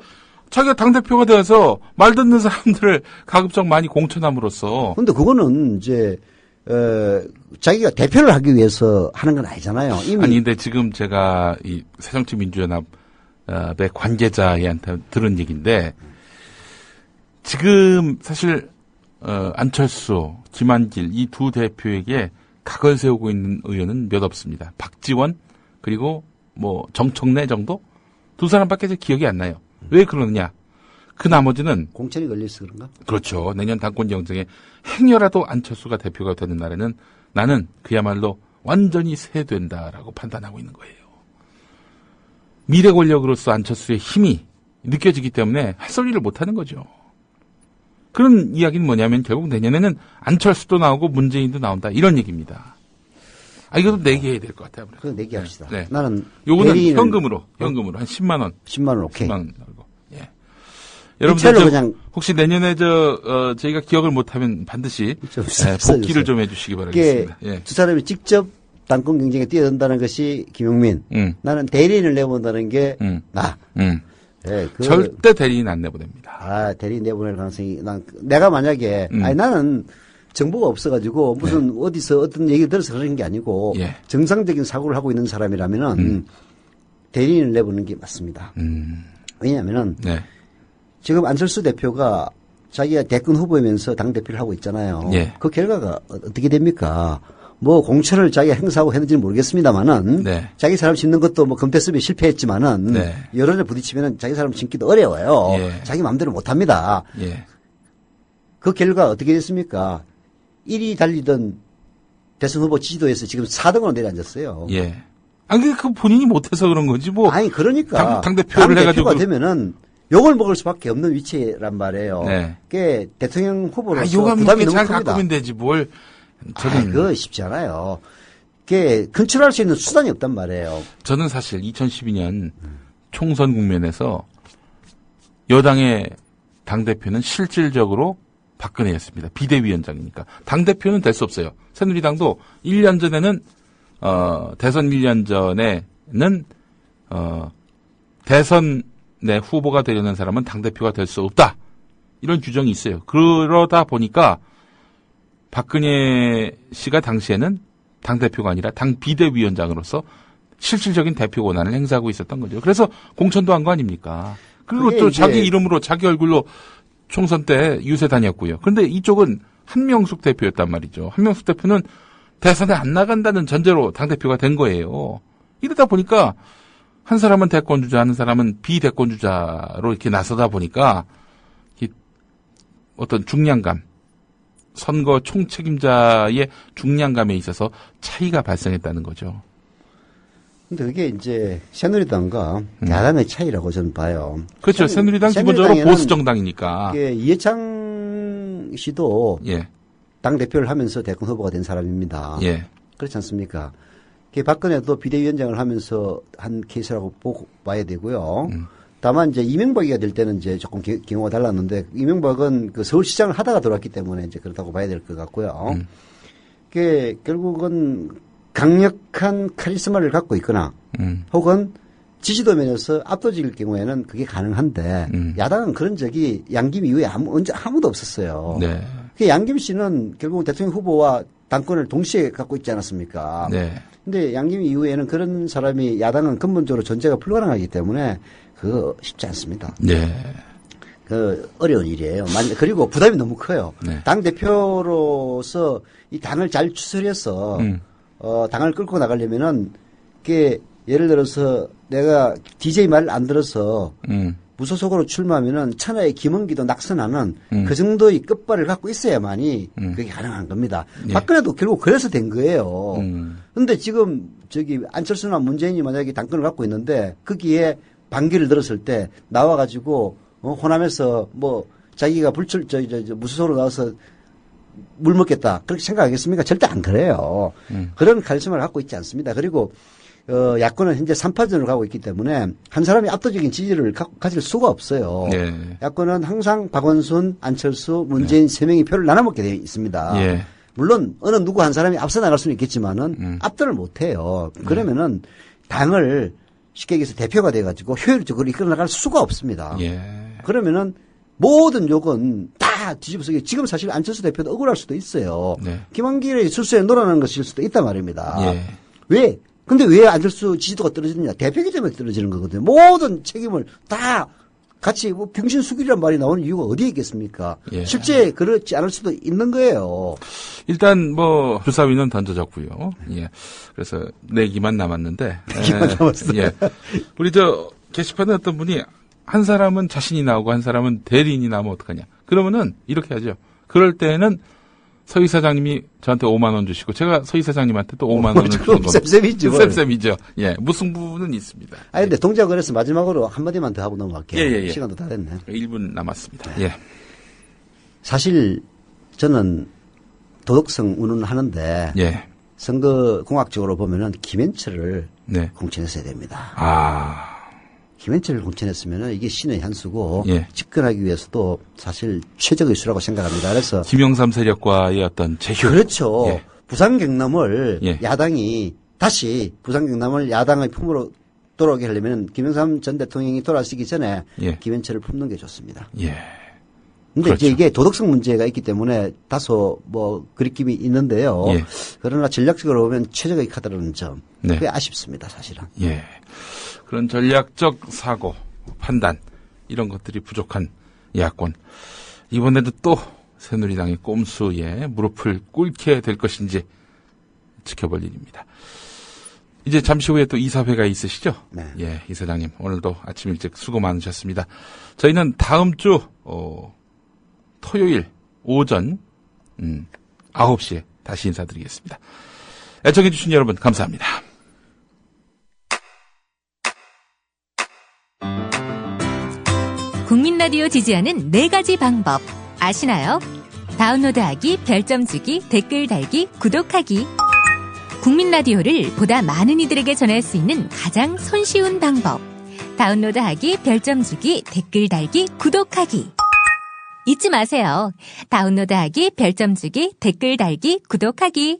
자기가 당대표가 되어서 말 듣는 사람들을 가급적 많이 공천함으로써. 근데 그거는 자기가 대표를 하기 위해서 하는 건 아니잖아요. 아니, 근데 지금 제가 이 새정치민주연합의 관계자한테 들은 얘기인데 지금 사실 안철수, 김한길 이 두 대표에게 각을 세우고 있는 의원은 몇 없습니다. 박지원 그리고 정청래 정도 두 사람밖에 기억이 안 나요. 왜 그러느냐? 그 나머지는 공천이 걸려서 그런가? 그렇죠. 내년 당권 경쟁에 행여라도 안철수가 대표가 되는 날에는 나는 그야말로 완전히 세된다라고 판단하고 있는 거예요. 미래 권력으로서 안철수의 힘이 느껴지기 때문에 할 소리를 못 하는 거죠. 그런 이야기는 뭐냐면 결국 내년에는 안철수도 나오고 문재인도 나온다. 이런 얘기입니다. 이것도 내기해야 될 것 같아요. 그거 내기합시다. 네. 나는 요거는 현금으로 한 10만 원. 10만 원 오케이. 10만 원 알고. 예. 여러분들 그냥 혹시 내년에 저희가 기억을 못하면 반드시 복귀를 좀 해주시기 바라겠습니다. 예. 두 사람이 직접 당권 경쟁에 뛰어든다는 것이 김용민. 나는 대리인을 내본다는 게 나. 네, 절대 대리인 안 내보냅니다. 대리인 내보낼 가능성이 내가 만약에 나는 정보가 없어가지고 무슨 어디서 어떤 얘기를 들어서 그런 게 아니고 정상적인 사고를 하고 있는 사람이라면은 대리인을 내보는 게 맞습니다. 왜냐하면은 지금 안철수 대표가 자기가 대권 후보이면서 당 대표를 하고 있잖아요. 그 결과가 어떻게 됩니까? 뭐 공천을 자기가 행사하고 했는지는 모르겠습니다만은 자기 사람 심는 것도 뭐 금태섭이 실패했지만은 여론에 부딪히면은 자기 사람 심기도 어려워요. 자기 마음대로 못합니다. 그 결과 어떻게 됐습니까? 1위 달리던 대선 후보 지지도에서 지금 4등으로 내려앉았어요. 그 본인이 못해서 그런 거지 뭐. 그러니까 당대표를 해가지고 되면은 욕을 먹을 수밖에 없는 위치란 말이에요. 그게 대통령 후보로서 부담이 너무 큽니다. 갖고 되지 뭘. 그거 쉽지 않아요. 그게 컨트롤할 수 있는 수단이 없단 말이에요. 저는 사실 2012년 총선 국면에서 여당의 당대표는 실질적으로 박근혜였습니다. 비대위원장이니까. 당대표는 될 수 없어요. 새누리당도 1년 전에는, 대선 1년 전에는, 대선의 후보가 되려는 사람은 당대표가 될 수 없다. 이런 규정이 있어요. 그러다 보니까 박근혜 씨가 당시에는 당대표가 아니라 당 비대위원장으로서 실질적인 대표 권한을 행사하고 있었던 거죠. 그래서 공천도 한 거 아닙니까? 그리고 또 자기 이름으로 자기 얼굴로 총선 때 유세 다녔고요. 그런데 이쪽은 한명숙 대표였단 말이죠. 한명숙 대표는 대선에 안 나간다는 전제로 당대표가 된 거예요. 이러다 보니까 한 사람은 대권주자, 한 사람은 비대권주자로 이렇게 나서다 보니까 어떤 중량감, 선거 총책임자의 중량감에 있어서 차이가 발생했다는 거죠. 근데 그게 이제 새누리당과 야당의 차이라고 저는 봐요. 그렇죠. 새누리당 기본적으로 보수 정당이니까. 이해창 씨도 당 대표를 하면서 대권 후보가 된 사람입니다. 그렇지 않습니까? 박근혜도 비대위원장을 하면서 한 케이스라고 보고 봐야 되고요. 다만 이제 이명박이가 될 때는 이제 조금 경우가 달랐는데 이명박은 그 서울시장을 하다가 돌아왔기 때문에 이제 그렇다고 봐야 될 것 같고요. 그게 결국은 강력한 카리스마를 갖고 있거나 혹은 지지도 면에서 압도적일 경우에는 그게 가능한데 야당은 그런 적이 양김 이후에 아무도 없었어요. 그 양김 씨는 결국 대통령 후보와 당권을 동시에 갖고 있지 않았습니까? 근데 양김 이후에는 그런 사람이 야당은 근본적으로 존재가 불가능하기 때문에 그거 쉽지 않습니다. 그 어려운 일이에요. 그리고 부담이 너무 커요. 당 대표로서 이 당을 잘 추스려서 당을 끌고 나가려면은 그게 예를 들어서 내가 DJ 말을 안 들어서 무소속으로 출마하면은 천하의 김은기도 낙선하는 그 정도의 끝발을 갖고 있어야만이 그게 가능한 겁니다. 박근혜도 결국 그래서 된 거예요. 그런데 지금 안철수나 문재인이 만약에 당권을 갖고 있는데 거기에 반기를 들었을 때 나와가지고 호남에서 뭐 자기가 무소속으로 나와서 물 먹겠다 그렇게 생각하겠습니까? 절대 안 그래요. 그런 카리스마를 갖고 있지 않습니다. 그리고 야권은 현재 3파전으로 가고 있기 때문에 한 사람이 압도적인 지지를 가질 수가 없어요. 야권은 항상 박원순, 안철수, 문재인 세 명이 표를 나눠먹게 되어 있습니다. 물론 어느 누구 한 사람이 앞서 나갈 수는 있겠지만은 압도를 못해요. 그러면은 당을 쉽게 얘기해서 대표가 돼가지고 효율적으로 이끌어 나갈 수가 없습니다. 그러면은 모든 욕은 다 뒤집어쓰기. 지금 사실 안철수 대표도 억울할 수도 있어요. 김한길의 술수에 놀아나는 것일 수도 있단 말입니다. 왜? 근데 왜 안철수 지지도가 떨어지느냐? 대표이기 때문에 떨어지는 거거든요. 모든 책임을 다 같이 병신수길이란 말이 나오는 이유가 어디에 있겠습니까? 실제 그렇지 않을 수도 있는 거예요. 일단 주사위는 던져졌고요. 그래서 내기만 남았는데. 내기만 남았어요. 우리 게시판에 어떤 분이 한 사람은 자신이 나오고 한 사람은 대리인이 나오면 어떡하냐. 그러면은 이렇게 하죠. 그럴 때는 서 이사장님이 저한테 5만 원 주시고 제가 서 이사장님한테 또 5만 원을 주는 겁니다. 쌤쌤이죠. 쌤쌤이죠. 예, 무승부는 있습니다. 아니 근데 동작을 해서 마지막으로 한마디만 더 하고 넘어갈게요. 예. 시간도 다 됐네. 1분 남았습니다. 예. 사실 저는 도덕성 운운하는데 예. 선거 공학적으로 보면은 김현철을 네. 공천했어야 됩니다. 김현철을 공천했으면은 이게 신의 한 수고 예. 집권하기 위해서도 사실 최적의 수라고 생각합니다. 그래서 김영삼 세력과의 어떤 제휴. 그렇죠. 예. 부산 경남을 예. 야당이 다시 부산 경남을 야당의 품으로 돌아오게 하려면 김영삼 전 대통령이 돌아서기 전에 예. 김현철을 품는 게 좋습니다. 예. 근데 그렇죠. 이제 이게 도덕성 문제가 있기 때문에 다소 뭐 그립김이 있는데요. 예. 그러나 전략적으로 보면 최적의 카드라는 점. 네. 그게 아쉽습니다, 사실은. 예. 그런 전략적 사고, 판단, 이런 것들이 부족한 야권. 이번에도 또 새누리당의 꼼수에 무릎을 꿇게 될 것인지 지켜볼 일입니다. 이제 잠시 후에 또 이사회가 있으시죠? 네. 예, 이사장님. 오늘도 아침 일찍 수고 많으셨습니다. 저희는 다음 주, 토요일 오전, 9시에 다시 인사드리겠습니다. 애청해주신 여러분, 감사합니다. 국민 라디오 지지하는 4가지 방법 아시나요? 다운로드하기, 별점 주기, 댓글 달기, 구독하기. 국민 라디오를 보다 많은 이들에게 전할 수 있는 가장 손쉬운 방법. 다운로드하기, 별점 주기, 댓글 달기, 구독하기. 잊지 마세요. 다운로드하기, 별점 주기, 댓글 달기, 구독하기.